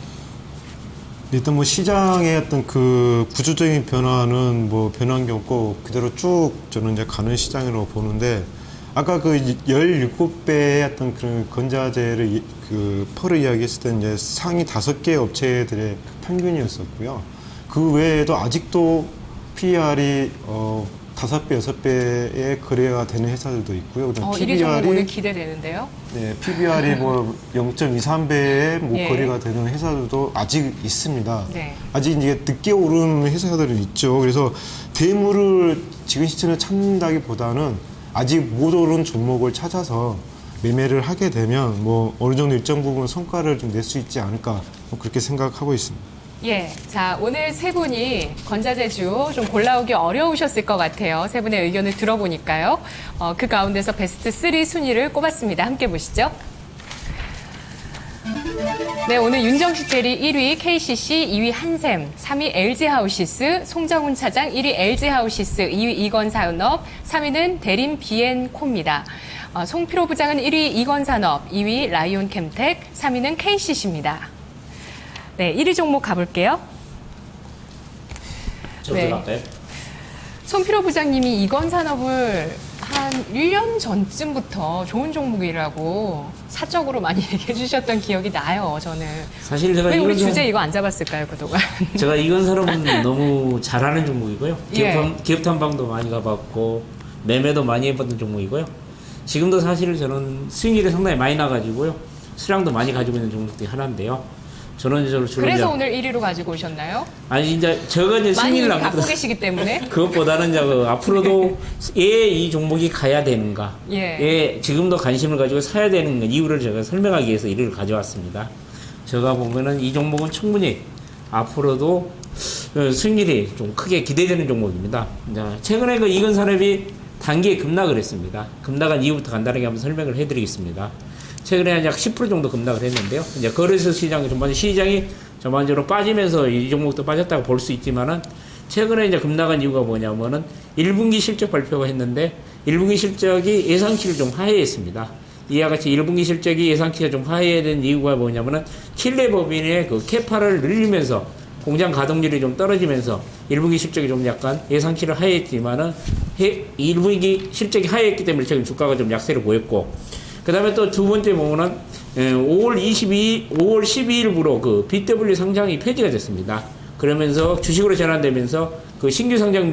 [SPEAKER 5] 일단 뭐 시장의 어떤 그 구조적인 변화는 뭐 변한 게 없고 그대로 쭉 저는 이제 가는 시장이라고 보는데 아까 그 17배의 어떤 그런 건자재를 그 펄을 이야기했을 때 이제 상위 5개 업체들의 평균이었었고요. 그 외에도 아직도 PER이 5배, 6배의 거래가 되는 회사들도 있고요. 그다음
[SPEAKER 1] 1위 종목 오늘 기대되는데요.
[SPEAKER 5] 네, PBR이 뭐 0.23배의 뭐
[SPEAKER 1] 예.
[SPEAKER 5] 거래가 되는 회사들도 아직 있습니다.
[SPEAKER 1] 네.
[SPEAKER 5] 아직 이제 늦게 오르는 회사들은 있죠. 그래서 대물을 지금 시점에 찾는다기보다는 아직 못 오른 종목을 찾아서 매매를 하게 되면 뭐 어느 정도 일정 부분 성과를 좀 낼 수 있지 않을까 뭐 그렇게 생각하고 있습니다.
[SPEAKER 1] 예, 자, 오늘 세 분이 건자재주 좀 골라오기 어려우셨을 것 같아요. 세 분의 의견을 들어보니까요. 그 가운데서 베스트 3 순위를 꼽았습니다. 함께 보시죠. 네, 오늘 윤정식 대리 1위 KCC, 2위 한샘, 3위 LG하우시스, 송정훈 차장 1위 LG하우시스, 2위 이건산업, 3위는 대림 비엔코입니다. 송필호 부장은 1위 이건산업, 2위 라이온캠텍, 3위는 KCC입니다. 네, 1위 종목 가볼게요.
[SPEAKER 3] 저도
[SPEAKER 1] 네.
[SPEAKER 3] 갈까요?
[SPEAKER 1] 송필호 부장님이 이건산업을 한 1년 전쯤부터 좋은 종목이라고 사적으로 많이 얘기해 주셨던 기억이 나요, 저는.
[SPEAKER 3] 사실 제가
[SPEAKER 1] 왜 우리
[SPEAKER 3] 이건
[SPEAKER 1] 주제 이거 안 잡았을까요, 그동안?
[SPEAKER 3] 제가 이건 사람은 너무 잘하는 종목이고요.
[SPEAKER 1] 예.
[SPEAKER 3] 기업 탐방도 많이 가봤고 매매도 많이 해봤던 종목이고요. 지금도 사실 저는 수익률이 상당히 많이 나가지고요. 수량도 많이 가지고 있는 종목 중에 하나인데요. 저는 주로
[SPEAKER 1] 그래서
[SPEAKER 3] 이제
[SPEAKER 1] 오늘 1위로 가지고 오셨나요?
[SPEAKER 3] 아니 이제 저가 이제
[SPEAKER 1] 많이
[SPEAKER 3] 수익률을 안
[SPEAKER 1] 갖고
[SPEAKER 3] 갖고
[SPEAKER 1] 계시기 때문에.
[SPEAKER 3] 그것보다는 이제 앞으로도 왜 이 종목이 가야 되는가,
[SPEAKER 1] 예.
[SPEAKER 3] 왜 지금도 관심을 가지고 사야 되는 이유를 제가 설명하기 위해서 이를 가져왔습니다. 제가 보면은 이 종목은 충분히 앞으로도 수익률이 좀 크게 기대되는 종목입니다. 최근에 그 이건산업이 단기에 급락을 했습니다. 급락한 이유부터 간단하게 한번 설명을 해드리겠습니다. 최근에 약 10% 정도 급락을 했는데요. 이제 거래소 시장이 전반적으로 빠지면서 이 종목도 빠졌다고 볼 수 있지만은 최근에 이제 급락한 이유가 뭐냐면은 1분기 실적 발표가 했는데 1분기 실적이 예상치를 좀 하회했습니다. 이와 같이 1분기 실적이 예상치가 좀 하회된 이유가 뭐냐면은 칠레 법인의 그 캐파를 늘리면서 공장 가동률이 좀 떨어지면서 1분기 실적이 좀 약간 예상치를 하회했지만은 1분기 실적이 하회했기 때문에 지금 주가가 좀 약세를 보였고, 그 다음에 또 두 번째 보면은 5월 12일부로 그 BW 상장이 폐지가 됐습니다. 그러면서 주식으로 전환되면서 그 신규 상장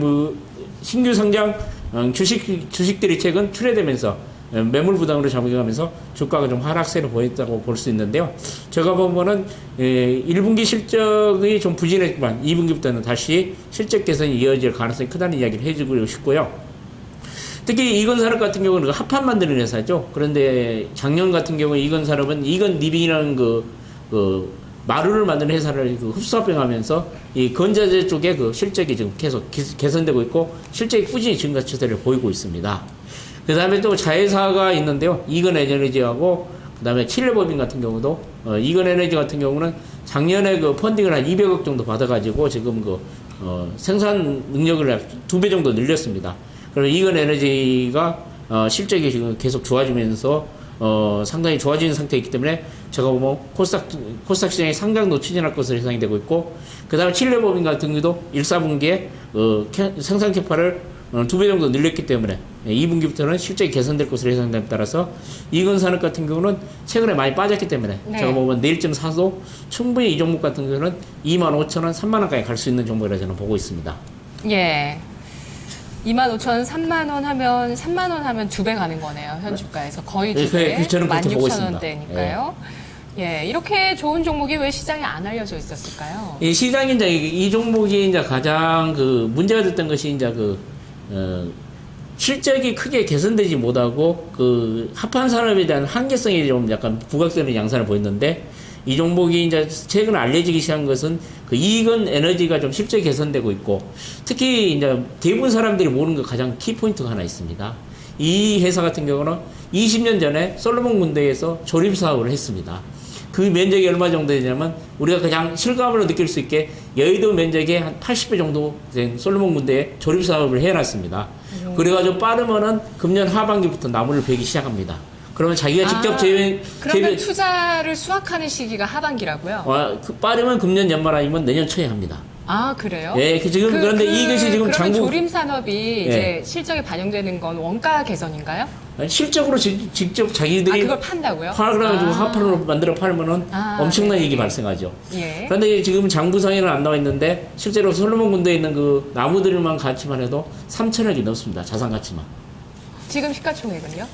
[SPEAKER 3] 주식들이 최근 출회되면서 매물 부담으로 작용하면서 주가가 좀 하락세를 보였다고 볼 수 있는데요. 제가 보면은 1분기 실적이 좀 부진했지만 2분기부터는 다시 실적 개선이 이어질 가능성이 크다는 이야기를 해주고 싶고요. 특히 이건산업 같은 경우는 합판 만드는 회사죠. 그런데 작년 같은 경우에 이건산업은 이건리빙이라는 마루를 만드는 회사를 흡수합병하면서 이 건자재 쪽에 그 실적이 지금 계속 개선되고 있고 실적이 꾸준히 증가 추세를 보이고 있습니다. 그 다음에 또 자회사가 있는데요. 이건에너지하고 그 다음에 칠레법인 같은 경우도 이건에너지 같은 경우는 작년에 그 펀딩을 한 200억 정도 받아가지고 지금 생산 능력을 2배 정도 늘렸습니다. 그리고 이건에너지가 실적이 지금 계속 좋아지면서 상당히 좋아지는 상태에 있기 때문에 제가 보면 코스닥 시장의 상장도 추진할 것으로 예상이 되고 있고, 그 다음에 칠레법인 같은 경우도 1, 4분기에 생산 캐파를 2배 정도 늘렸기 때문에 2분기부터는 실적이 개선될 것으로 예상됨에 따라서 이건산업 같은 경우는 최근에 많이 빠졌기 때문에
[SPEAKER 1] 네.
[SPEAKER 3] 제가 보면 내일쯤 사도 충분히 이 종목 같은 경우는 25,000원, 3만원까지 갈 수 있는 종목이라 저는 보고 있습니다.
[SPEAKER 1] 예. 25,000원, 3만원 하면 3만원 하면 2배 가는 거네요. 현 주가에서 거의 2배.
[SPEAKER 3] 네, 저는 그렇게 보고 있습니다.
[SPEAKER 1] 16,000원대니까요. 예, 이렇게 좋은 종목이 왜 시장에 안 알려져 있었을까요?
[SPEAKER 3] 이 시장이 이제 이 종목이 이제 가장 문제가 됐던 것이 이제 실적이 크게 개선되지 못하고 그 합판 산업에 대한 한계성이 좀 약간 부각되는 양상을 보였는데 이 종목이 이제 최근 알려지기 시작한 것은 그 이건 에너지가 좀 실적이 개선되고 있고 특히 이제 대부분 사람들이 모르는 그 가장 키포인트가 하나 있습니다. 이 회사 같은 경우는 20년 전에 솔로몬 군대에서 조립 사업을 했습니다. 그 면적이 얼마 정도 되냐면 우리가 그냥 실감으로 느낄 수 있게 여의도 면적의 한 80배 정도 된 솔로몬 군대에 조립 사업을 해놨습니다. 그래가지고 빠르면은 금년 하반기부터 나무를 베기 시작합니다. 그러면 자기가 직접
[SPEAKER 1] 그러면 투자를 수확하는 시기가 하반기라고요?
[SPEAKER 3] 빠르면 금년 연말 아니면 내년 초에 합니다.
[SPEAKER 1] 아, 그래요?
[SPEAKER 3] 예, 그런데 이것이 지금
[SPEAKER 1] 그러면
[SPEAKER 3] 장부
[SPEAKER 1] 조림 산업이 이제 실적에 반영되는 건 원가 개선인가요?
[SPEAKER 3] 실적으로 직접 자기들이
[SPEAKER 1] 그걸 판다고요?
[SPEAKER 3] 그래가지고 화판으로 만들어 팔면은 엄청난
[SPEAKER 1] 네.
[SPEAKER 3] 이익이 발생하죠.
[SPEAKER 1] 예.
[SPEAKER 3] 그런데 지금 장부상에는 안 나와 있는데 실제로 솔로몬 군대에 있는 그 나무들만 가치만 해도 3천억이 넘습니다. 자산 가치만.
[SPEAKER 1] 지금 시가총액은요?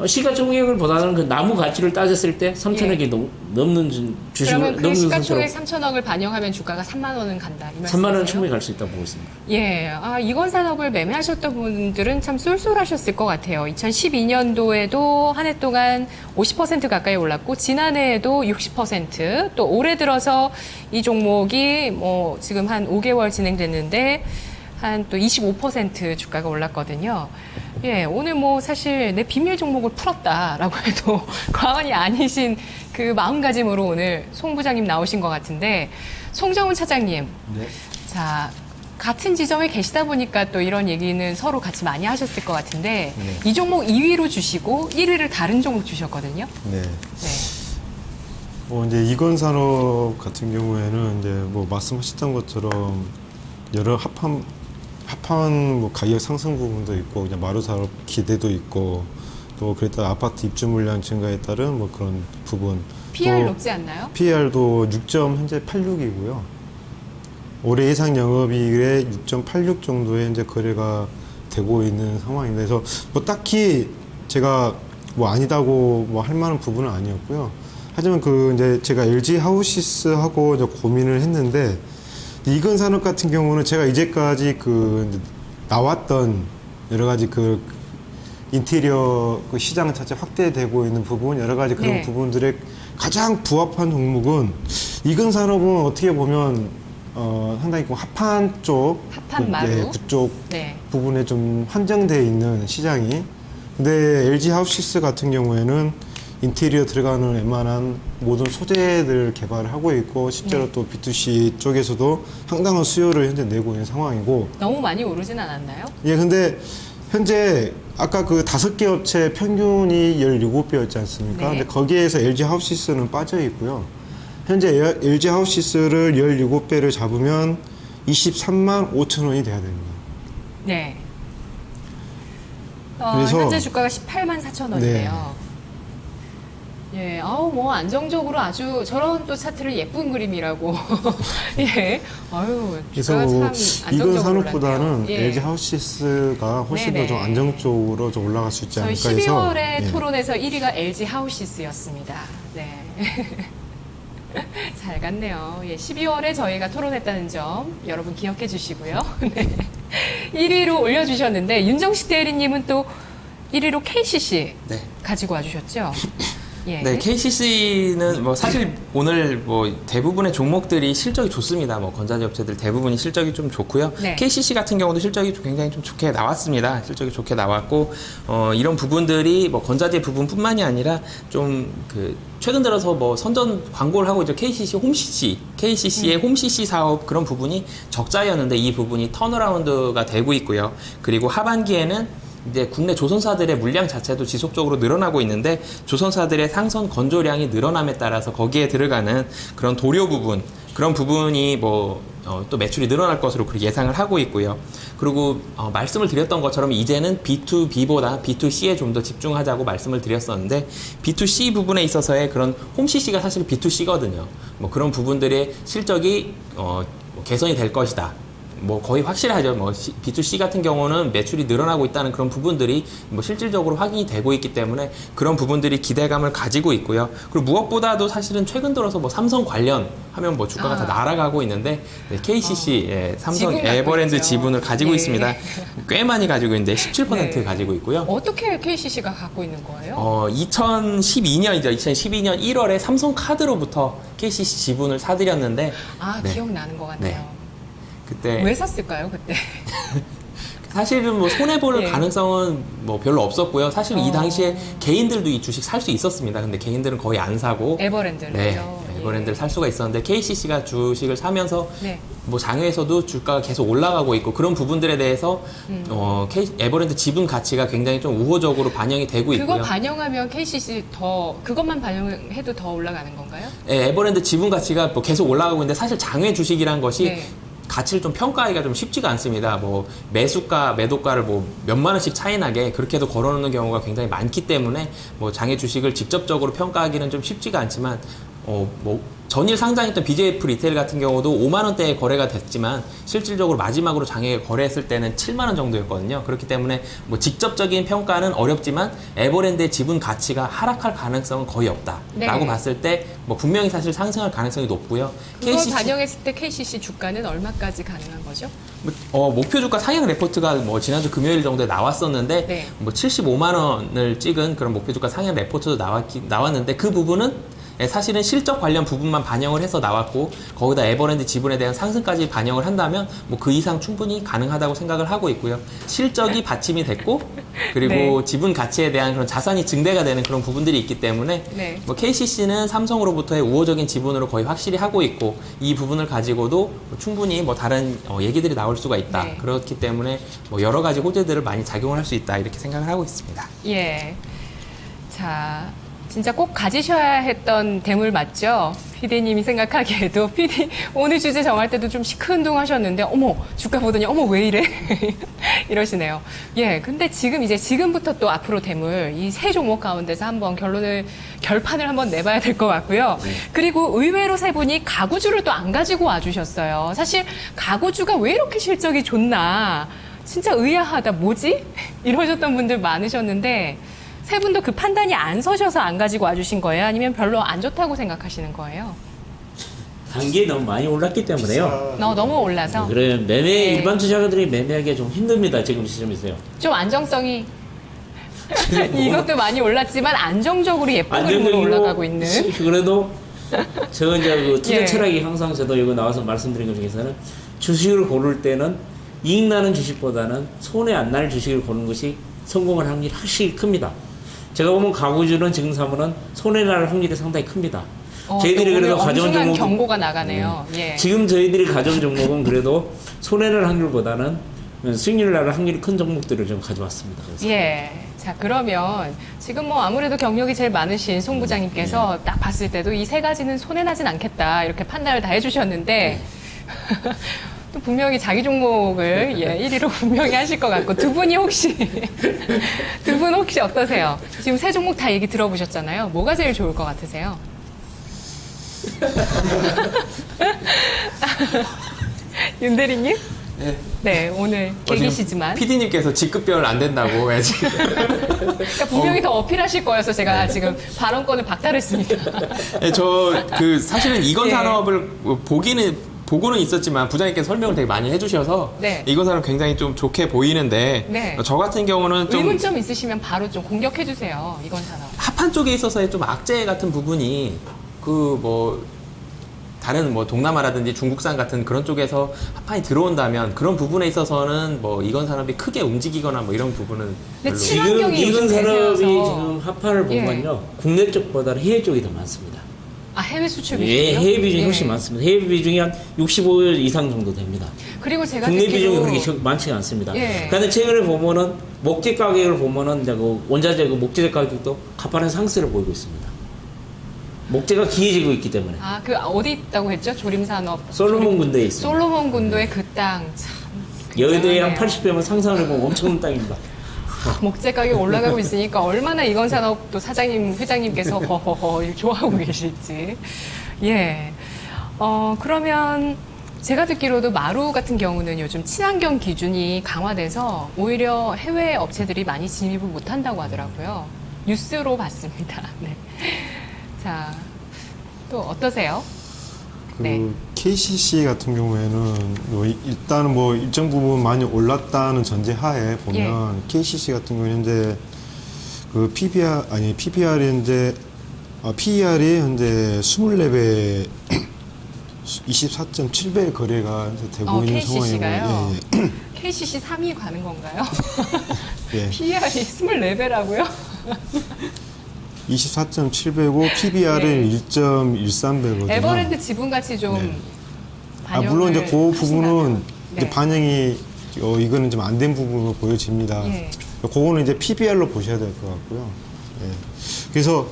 [SPEAKER 3] 시가총액을 보다는 그 나무 가치를 따졌을 때 3천억이 넘는 주식을
[SPEAKER 1] 그러면 그
[SPEAKER 3] 넘는
[SPEAKER 1] 시가총액
[SPEAKER 3] 선수로
[SPEAKER 1] 3천억을 반영하면 주가가 3만 원은 간다. 이
[SPEAKER 3] 3만 원
[SPEAKER 1] 말씀이세요?
[SPEAKER 3] 충분히 갈 수 있다고 보고 있습니다.
[SPEAKER 1] 예, 이건 산업을 매매하셨던 분들은 참 쏠쏠하셨을 것 같아요. 2012년도에도 한 해 동안 50% 가까이 올랐고, 지난해에도 60%, 또 올해 들어서 이 종목이 뭐 지금 한 5개월 진행됐는데, 한 또 25% 주가가 올랐거든요. 예, 오늘 뭐 사실 내 비밀 종목을 풀었다라고 해도 과언이 아니신 그 마음가짐으로 오늘 송 부장님 나오신 것 같은데, 송정훈 차장님.
[SPEAKER 5] 네.
[SPEAKER 1] 자, 같은 지점에 계시다 보니까 또 이런 얘기는 서로 같이 많이 하셨을 것 같은데,
[SPEAKER 5] 네.
[SPEAKER 1] 이 종목 2위로 주시고 1위를 다른 종목 주셨거든요.
[SPEAKER 5] 네.
[SPEAKER 1] 네.
[SPEAKER 5] 이제 이건산업 같은 경우에는 이제 뭐 말씀하셨던 것처럼 여러 합판 뭐 가격 상승 부분도 있고 그냥 마루사업 기대도 있고 또 그랬다 아파트 입주 물량 증가에 따른 뭐 그런 부분.
[SPEAKER 1] PR
[SPEAKER 5] 또
[SPEAKER 1] 높지 않나요?
[SPEAKER 5] PR도 6점 현재 86이고요. 올해 예상 영업이익의 6.86 정도의 이제 거래가 되고 있는 상황입니다. 그래서 뭐 딱히 제가 뭐 아니다고 뭐 할 만한 부분은 아니었고요. 하지만 그 이제 제가 LG 하우시스하고 이제 고민을 했는데 이건산업 같은 경우는 제가 이제까지 그 나왔던 여러 가지 그 인테리어 그 시장 자체 확대되고 있는 부분 여러 가지 그런
[SPEAKER 1] 네.
[SPEAKER 5] 부분들의 가장 부합한 종목은 이건산업은 어떻게 보면 상당히 그 합판 쪽
[SPEAKER 1] 합판 마루.
[SPEAKER 5] 그쪽
[SPEAKER 1] 네.
[SPEAKER 5] 부분에 좀 한정되어 있는 시장이. 근데 LG 하우시스 같은 경우에는 인테리어 들어가는 웬만한 모든 소재들을 개발을 하고 있고 실제로
[SPEAKER 1] 네.
[SPEAKER 5] 또 B2C 쪽에서도 상당한 수요를 현재 내고 있는 상황이고.
[SPEAKER 1] 너무 많이 오르진 않았나요?
[SPEAKER 5] 예, 근데 현재 아까 그 5개 업체 평균이 17배였지 않습니까?
[SPEAKER 1] 네.
[SPEAKER 5] 근데 거기에서 LG 하우시스는 빠져 있고요. 현재 LG 하우시스를 17배를 잡으면 23만 5천 원이 돼야 됩니다.
[SPEAKER 1] 네.
[SPEAKER 5] 그래서-
[SPEAKER 1] 현재 주가가 18만 4천 원이네요. 예, 뭐 안정적으로 아주 저런 또 차트를 예쁜 그림이라고. 예,
[SPEAKER 5] 그래서
[SPEAKER 1] 주가가 참
[SPEAKER 5] 이건
[SPEAKER 1] 안정적으로
[SPEAKER 5] 산업보다는
[SPEAKER 1] 올랐네요. 예.
[SPEAKER 5] LG 하우시스가 훨씬
[SPEAKER 1] 네네.
[SPEAKER 5] 더 좀 안정적으로 좀 올라갈 수 있지
[SPEAKER 1] 저희
[SPEAKER 5] 않을까 해서.
[SPEAKER 1] 12월에
[SPEAKER 5] 예.
[SPEAKER 1] 토론에서 1위가 LG 하우시스였습니다. 네. 잘 갔네요. 예, 12월에 저희가 토론했다는 점 여러분 기억해 주시고요. 네. 1위로 올려주셨는데 윤정식 대리님은 또 1위로 KCC
[SPEAKER 2] 네.
[SPEAKER 1] 가지고 와주셨죠? 예.
[SPEAKER 2] 네, KCC는 뭐 사실 오늘 뭐 대부분의 종목들이 실적이 좋습니다. 뭐 건자재 업체들 대부분이 실적이 좀 좋고요.
[SPEAKER 1] 네.
[SPEAKER 2] KCC 같은 경우도 실적이 굉장히 좀 좋게 나왔습니다. 실적이 좋게 나왔고 이런 부분들이 뭐 건자재 부분뿐만이 아니라 좀 그 최근 들어서 뭐 선전 광고를 하고 있죠. KCC 홈CC, KCC의 홈CC 사업 그런 부분이 적자였는데 이 부분이 턴어라운드가 되고 있고요. 그리고 하반기에는 이제 국내 조선사들의 물량 자체도 지속적으로 늘어나고 있는데 조선사들의 상선 건조량이 늘어남에 따라서 거기에 들어가는 그런 도료 부분 그런 부분이 또 매출이 늘어날 것으로 그렇게 예상을 하고 있고요. 그리고 말씀을 드렸던 것처럼 이제는 B2B보다 B2C에 좀 더 집중하자고 말씀을 드렸었는데 B2C 부분에 있어서의 그런 홈CC가 사실 B2C거든요. 뭐 그런 부분들의 실적이 개선이 될 것이다. 뭐 거의 확실하죠. 뭐 B2C 같은 경우는 매출이 늘어나고 있다는 그런 부분들이 뭐 실질적으로 확인이 되고 있기 때문에 그런 부분들이 기대감을 가지고 있고요. 그리고 무엇보다도 사실은 최근 들어서 뭐 삼성 관련 하면 뭐 주가가 다 날아가고 있는데 네, KCC 예, 삼성
[SPEAKER 1] 지분 갖고
[SPEAKER 2] 에버랜드
[SPEAKER 1] 있죠.
[SPEAKER 2] 지분을 가지고
[SPEAKER 1] 네.
[SPEAKER 2] 있습니다. 꽤 많이 가지고 있는데 17%
[SPEAKER 1] 네.
[SPEAKER 2] 가지고 있고요.
[SPEAKER 1] 어떻게 KCC가 갖고 있는 거예요?
[SPEAKER 2] 2012년이죠. 2012년 1월에 삼성카드로부터 KCC 지분을 사들였는데
[SPEAKER 1] 아,
[SPEAKER 2] 네.
[SPEAKER 1] 기억나는 것 같네요.
[SPEAKER 2] 네. 그때
[SPEAKER 1] 왜 샀을까요, 그때?
[SPEAKER 2] 사실은 뭐 손해볼
[SPEAKER 1] 예.
[SPEAKER 2] 가능성은 뭐 별로 없었고요. 사실 이
[SPEAKER 1] 어.
[SPEAKER 2] 당시에 개인들도 이 주식 살 수 있었습니다. 근데 개인들은 거의 안 사고
[SPEAKER 1] 에버랜드를.
[SPEAKER 2] 네,
[SPEAKER 1] 그죠?
[SPEAKER 2] 에버랜드를 살 수가 있었는데 KCC가 주식을 사면서
[SPEAKER 1] 네.
[SPEAKER 2] 뭐 장외에서도 주가가 계속 올라가고 있고 그런 부분들에 대해서 에버랜드 지분 가치가 굉장히 좀 우호적으로 반영이 되고
[SPEAKER 1] 그거
[SPEAKER 2] 있고요.
[SPEAKER 1] 반영하면 KCC 그것만 반영해도 더 올라가는 건가요?
[SPEAKER 2] 예, 에버랜드 지분 가치가 뭐 계속 올라가고 있는데 사실 장외 주식이란 것이
[SPEAKER 1] 네.
[SPEAKER 2] 가치를 좀 평가하기가 좀 쉽지가 않습니다. 뭐 매수가, 매도가를 뭐 몇만 원씩 차이 나게 그렇게도 걸어놓는 경우가 굉장히 많기 때문에 뭐 장외 주식을 직접적으로 평가하기는 좀 쉽지가 않지만 뭐 전일 상장했던 BJF 리테일 같은 경우도 5만 원대에 거래가 됐지만 실질적으로 마지막으로 장외에 거래했을 때는 7만 원 정도였거든요. 그렇기 때문에 뭐 직접적인 평가는 어렵지만 에버랜드의 지분 가치가 하락할 가능성은 거의 없다라고
[SPEAKER 1] 네.
[SPEAKER 2] 봤을 때 뭐 분명히 사실 상승할 가능성이 높고요.
[SPEAKER 1] 그거 반영했을 때 KCC 주가는 얼마까지 가능한 거죠?
[SPEAKER 2] 목표 주가 상향 레포트가 뭐 지난주 금요일 정도에 나왔었는데
[SPEAKER 1] 네.
[SPEAKER 2] 뭐 75만 원을 찍은 그런 목표 주가 상향 레포트도 나왔는데 그 부분은 사실은 실적 관련 부분만 반영을 해서 나왔고 거기다 에버랜드 지분에 대한 상승까지 반영을 한다면 뭐 그 이상 충분히 가능하다고 생각을 하고 있고요. 실적이 받침이 됐고 그리고
[SPEAKER 1] 네.
[SPEAKER 2] 지분 가치에 대한 그런 자산이 증대가 되는 그런 부분들이 있기 때문에
[SPEAKER 1] 네.
[SPEAKER 2] 뭐 KCC는 삼성으로부터의 우호적인 지분으로 거의 확실히 하고 있고 이 부분을 가지고도 충분히 뭐 다른 얘기들이 나올 수가 있다.
[SPEAKER 1] 네.
[SPEAKER 2] 그렇기 때문에 뭐 여러 가지 호재들을 많이 작용을 할 수 있다 이렇게 생각을 하고 있습니다.
[SPEAKER 1] 예. 자, 진짜 꼭 가지셔야 했던 대물 맞죠? PD님이 생각하기에도 오늘 주제 정할 때도 좀 시큰둥 하셨는데 어머 주가 보더니 어머 왜 이래 이러시네요. 예, 근데 지금부터 또 앞으로 대물 이 세 종목 가운데서 한번 결판을 한번 내봐야 될 것 같고요. 그리고 의외로 세 분이 가구주를 또 안 가지고 와주셨어요. 사실 가구주가 왜 이렇게 실적이 좋나 진짜 의아하다 뭐지 이러셨던 분들 많으셨는데. 세 분도 그 판단이 안 서셔서 안 가지고 와주신 거예요? 아니면 별로 안 좋다고 생각하시는 거예요?
[SPEAKER 3] 단계에 너무 많이 올랐기 때문에요.
[SPEAKER 1] 너무 올라서
[SPEAKER 3] 그래 매매
[SPEAKER 1] 네.
[SPEAKER 3] 일반 투자자들이 매매하기 좀 힘듭니다. 지금 시점에서요.
[SPEAKER 1] 좀 안정성이 이것도 많이 올랐지만 안정적으로 예쁜 그림으로 올라가고 있는
[SPEAKER 3] 그래도 저 이제 그 투자
[SPEAKER 1] 예.
[SPEAKER 3] 철학이 항상 저도 이거 나와서 말씀드린 것 중에서는 주식을 고를 때는 이익 나는 주식보다는 손해 안 날 주식을 고르는 것이 성공할 확률이 확실히 큽니다. 제가 보면 가구주는 지금 사면은 손해 날 확률이 상당히 큽니다. 저희들이
[SPEAKER 1] 또
[SPEAKER 3] 그래도
[SPEAKER 1] 오늘
[SPEAKER 3] 가져온
[SPEAKER 1] 엄중한
[SPEAKER 3] 종목
[SPEAKER 1] 경고가 나가네요. 예.
[SPEAKER 3] 지금 저희들이 가져온 종목은 그래도 손해 날 확률보다는 수익률 날 확률이 큰 종목들을 좀 가져왔습니다. 그래서.
[SPEAKER 1] 예. 자, 그러면 지금 뭐 아무래도 경력이 제일 많으신 송 부장님께서 딱 봤을 때도 이 세 가지는 손해나진 않겠다 이렇게 판단을 다 해주셨는데 또 분명히 자기 종목을 1위로 분명히 하실 것 같고 두 분 혹시 어떠세요? 지금 세 종목 다 얘기 들어보셨잖아요. 뭐가 제일 좋을 것 같으세요? 윤대리님?
[SPEAKER 2] 네.
[SPEAKER 1] 네, 오늘 계기시지만
[SPEAKER 2] PD님께서 직급별 안 된다고 지금
[SPEAKER 1] 그러니까 분명히 더 어필하실 거여서 제가 지금 발언권을 박탈했습니다.
[SPEAKER 2] 사실은 이건
[SPEAKER 1] 예.
[SPEAKER 2] 산업을 보고는 있었지만 부장님께서 설명을 되게 많이 해주셔서
[SPEAKER 1] 네.
[SPEAKER 2] 이건 산업 굉장히 좀 좋게 보이는데
[SPEAKER 1] 네.
[SPEAKER 2] 저 같은 경우는 좀
[SPEAKER 1] 의문점 있으시면 바로 좀 공격해 주세요. 이건 산업.
[SPEAKER 2] 합한 쪽에 있어서의 좀 악재 같은 부분이 다른 뭐 동남아라든지 중국산 같은 그런 쪽에서 합판이 들어온다면 그런 부분에 있어서는 뭐 이건 산업이 크게 움직이거나 뭐 이런 부분은
[SPEAKER 1] 근데
[SPEAKER 2] 별로
[SPEAKER 1] 친-
[SPEAKER 3] 지금
[SPEAKER 1] 친환경이
[SPEAKER 3] 이건
[SPEAKER 1] 요즘
[SPEAKER 3] 산업이
[SPEAKER 1] 대세여서.
[SPEAKER 3] 지금 합판을
[SPEAKER 1] 예.
[SPEAKER 3] 보면요 국내 쪽보다는 해외 쪽이 더 많습니다.
[SPEAKER 1] 아, 해외 수출
[SPEAKER 3] 예,
[SPEAKER 1] 비중이요?
[SPEAKER 3] 해외 비중이
[SPEAKER 1] 예.
[SPEAKER 3] 훨씬 많습니다. 해외 비중이 한 65 이상 정도 됩니다.
[SPEAKER 1] 그리고 제가
[SPEAKER 3] 국내 비중이
[SPEAKER 1] 듣기로
[SPEAKER 3] 그렇게 많지가 않습니다.
[SPEAKER 1] 예.
[SPEAKER 3] 그런데 최근에 보면은 목재 가격을 보면은 이제 그 원자재 그 목재 가격도 가파른 상승을 보이고 있습니다. 목재가 기해지고 있기 때문에
[SPEAKER 1] 아, 그 어디 있다고 했죠? 조림산업.
[SPEAKER 3] 솔로몬 군대에 있습니다.
[SPEAKER 1] 솔로몬 군도의 그 땅 참.
[SPEAKER 3] 여의도에 한
[SPEAKER 1] 굉장하네요.
[SPEAKER 3] 80배면 상상을 해보면 엄청난 땅입니다.
[SPEAKER 1] 목재 가격 올라가고 있으니까 얼마나 이건 산업 또 사장님, 회장님께서 허허허 좋아하고 계실지. 예. 그러면 제가 듣기로도 마루 같은 경우는 요즘 친환경 기준이 강화돼서 오히려 해외 업체들이 많이 진입을 못한다고 하더라고요. 뉴스로 봤습니다. 네. 자, 또 어떠세요?
[SPEAKER 5] 그
[SPEAKER 1] 네.
[SPEAKER 5] KCC 같은 경우에는 일단은 뭐 일정 부분 많이 올랐다는 전제하에 보면 KCC 같은 경우는 현재 그 PBR이 현재 PER이 현재 24배 24.7배 거래가 이제 되고 있는
[SPEAKER 1] KCC가요?
[SPEAKER 5] 상황이고,
[SPEAKER 1] KCC 3위 가는 건가요?
[SPEAKER 5] 예.
[SPEAKER 1] PER이 24배라고요?
[SPEAKER 5] 24.7배고 PBR은 1.13배거든요.
[SPEAKER 1] 에버랜드 지분가치 좀
[SPEAKER 5] 네.
[SPEAKER 1] 반영을
[SPEAKER 5] 물론 이제 그 부분은
[SPEAKER 1] 하시나요?
[SPEAKER 5] 이제
[SPEAKER 1] 네.
[SPEAKER 5] 반영이 이거는 좀 안 된 부분으로 보여집니다.
[SPEAKER 1] 예.
[SPEAKER 5] 그거는 이제 PBR로 보셔야 될 것 같고요. 예. 그래서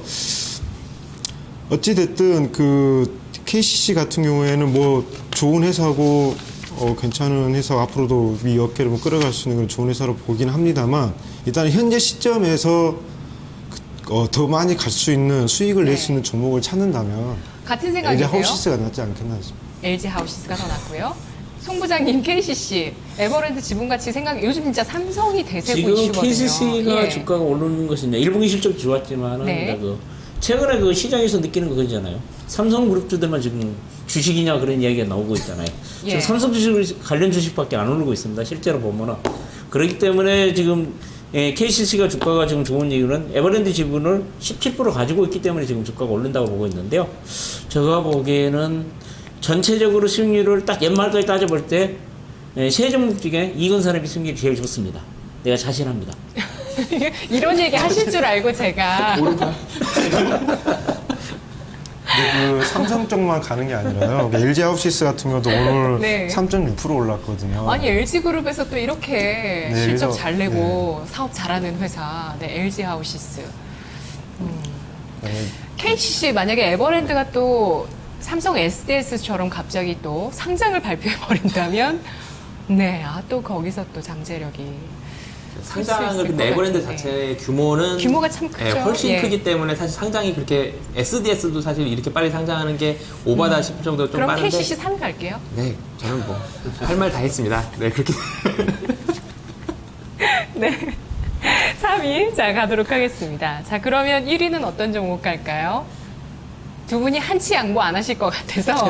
[SPEAKER 5] 어찌 됐든 그 KCC 같은 경우에는 뭐 좋은 회사고 괜찮은 회사 앞으로도 이 업계를 뭐 끌어갈 수 있는 그런 좋은 회사로 보긴 합니다만 일단 현재 시점에서 더 많이 갈 수 있는 수익을 낼 수 있는 종목을 찾는다면
[SPEAKER 1] 같은
[SPEAKER 5] LG
[SPEAKER 1] 생각이세요?
[SPEAKER 5] 하우시스가 낫지 않겠나 싶습니다.
[SPEAKER 1] LG 하우시스가 더 낫고요. 송 부장님 KCC 에버랜드 지분가치 생각 요즘 진짜 삼성이 대세고
[SPEAKER 3] 지금
[SPEAKER 1] 이슈거든요.
[SPEAKER 3] KCC가
[SPEAKER 1] 예.
[SPEAKER 3] 주가가 오르는 것입니다. 1분기 실적 좋았지만은
[SPEAKER 1] 네.
[SPEAKER 3] 최근에 그 시장에서 느끼는 거 그거잖아요. 삼성그룹주들만 지금 주식이냐 그런 이야기가 나오고 있잖아요.
[SPEAKER 1] 예.
[SPEAKER 3] 지금 삼성 주식 관련 주식밖에 안 오르고 있습니다. 실제로 보면은 그렇기 때문에 지금 KCC가 주가가 지금 좋은 이유는 에버랜드 지분을 17% 가지고 있기 때문에 지금 주가가 오른다고 보고 있는데요. 제가 보기에는 전체적으로 수익률을 딱 연말까지 따져볼 때 세 종목 중에 이건산업이 수익률이 제일 좋습니다. 내가 자신합니다.
[SPEAKER 1] 이런 얘기 하실 줄 알고 제가
[SPEAKER 5] 근데 그 삼성 쪽만 가는 게 아니라요. LG 하우시스 같은 경우도 오늘
[SPEAKER 1] 네.
[SPEAKER 5] 3.6% 올랐거든요.
[SPEAKER 1] 아니 LG그룹에서 또 이렇게
[SPEAKER 5] 네,
[SPEAKER 1] 실적
[SPEAKER 5] 그래서,
[SPEAKER 1] 잘 내고 사업 잘하는 회사 LG 하우시스
[SPEAKER 5] 네.
[SPEAKER 1] KCC 만약에 에버랜드가 또 삼성 SDS처럼 갑자기 또 상장을 발표해 버린다면 네, 또 거기서 또 잠재력이 클수
[SPEAKER 2] 상장을
[SPEAKER 1] 있을
[SPEAKER 2] 근데
[SPEAKER 1] 것
[SPEAKER 2] 에버랜드
[SPEAKER 1] 같은데.
[SPEAKER 2] 자체의 규모는
[SPEAKER 1] 규모가 참 크죠.
[SPEAKER 2] 훨씬
[SPEAKER 1] 예.
[SPEAKER 2] 크기 때문에 사실 상장이 그렇게 SDS도 사실 이렇게 빨리 상장하는 게 오바다 싶을 정도로 좀
[SPEAKER 1] 그럼
[SPEAKER 2] 빠른데
[SPEAKER 1] KCC 3 갈게요.
[SPEAKER 2] 네, 저는 뭐 할 말 다 했습니다. 네, 그렇게
[SPEAKER 1] 네. 3위 자 가도록 하겠습니다. 자 그러면 1위는 어떤 종목 갈까요? 두 분이 한치 양보 안 하실 것 같아서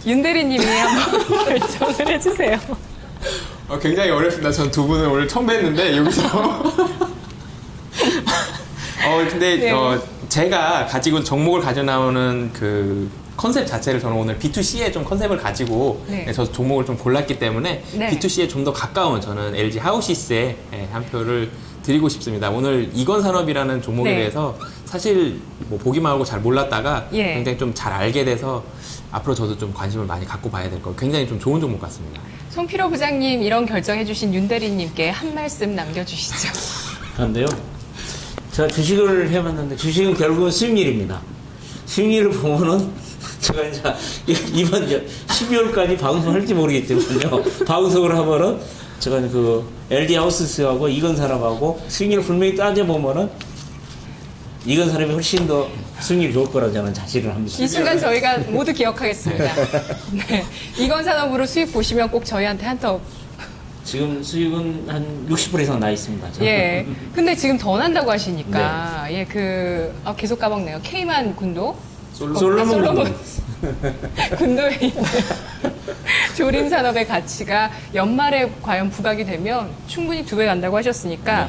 [SPEAKER 1] 윤 대리님이 한번 결정을 해주세요.
[SPEAKER 2] 굉장히 어렵습니다. 전 두 분을 오늘 처음 뵀는데 여기서 근데
[SPEAKER 1] 네.
[SPEAKER 2] 제가 가지고 종목을 가져 나오는 그 컨셉 자체를 저는 오늘 B2C에 좀 컨셉을 가지고
[SPEAKER 1] 네.
[SPEAKER 2] 저 종목을 좀 골랐기 때문에
[SPEAKER 1] 네.
[SPEAKER 2] B2C에 좀 더 가까운 저는 LG 하우시스에 한 표를 드리고 싶습니다. 오늘 이건산업이라는 종목에
[SPEAKER 1] 네.
[SPEAKER 2] 대해서 사실 뭐 보기만 하고 잘 몰랐다가
[SPEAKER 1] 예.
[SPEAKER 2] 굉장히 좀 잘 알게 돼서 앞으로 저도 좀 관심을 많이 갖고 봐야 될 거. 굉장히 좀 좋은 종목 같습니다.
[SPEAKER 1] 송필호 부장님 이런 결정해주신 윤 대리님께 한 말씀 남겨주시죠.
[SPEAKER 3] 그런데요. 제가 주식을 해봤는데 주식은 결국은 수익률입니다. 수익률을 보면은 제가 이제 이번 12월까지 방송할지 모르겠지만요. 방송을 하면은 제가 그 LG 하우스하고 이건산업하고 수익률 분명히 따져보면은 이건산업이 훨씬 더 수익률이 좋을 거라고 저는 자신을 합니다.
[SPEAKER 1] 이 순간 저희가 모두 기억하겠습니다. 네. 이건 산업으로 수익 보시면 꼭 저희한테 한턱.
[SPEAKER 3] 지금 수익은 한 60% 이상 나 있습니다. 저는.
[SPEAKER 1] 예. 근데 지금 더 난다고 하시니까 예, 계속 까먹네요. K만 군도.
[SPEAKER 3] 솔로몬
[SPEAKER 1] 군도에 있는 조림 산업의 가치가 연말에 과연 부각이 되면 충분히 2배 간다고 하셨으니까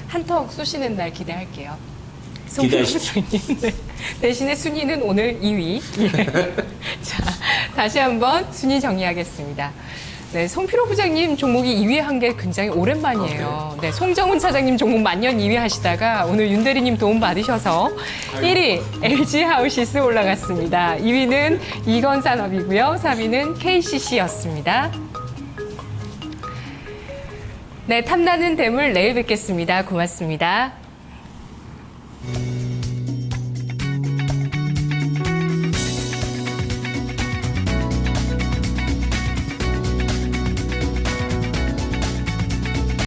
[SPEAKER 1] 한턱 쏘시는 날 기대할게요. 송필호
[SPEAKER 3] 기대하십시오.
[SPEAKER 1] 부장님. 네. 대신에 순위는 오늘 2위. 예. 자, 다시 한번 순위 정리하겠습니다. 네, 송필호 부장님 종목이 2위 한 게 굉장히 오랜만이에요. 네, 송정훈 차장님 종목 만년 2위 하시다가 오늘 윤 대리님 도움 받으셔서 1위 LG 하우시스 올라갔습니다. 2위는 이건산업이고요. 3위는 KCC였습니다. 네, 탐나는 대물 내일 뵙겠습니다. 고맙습니다.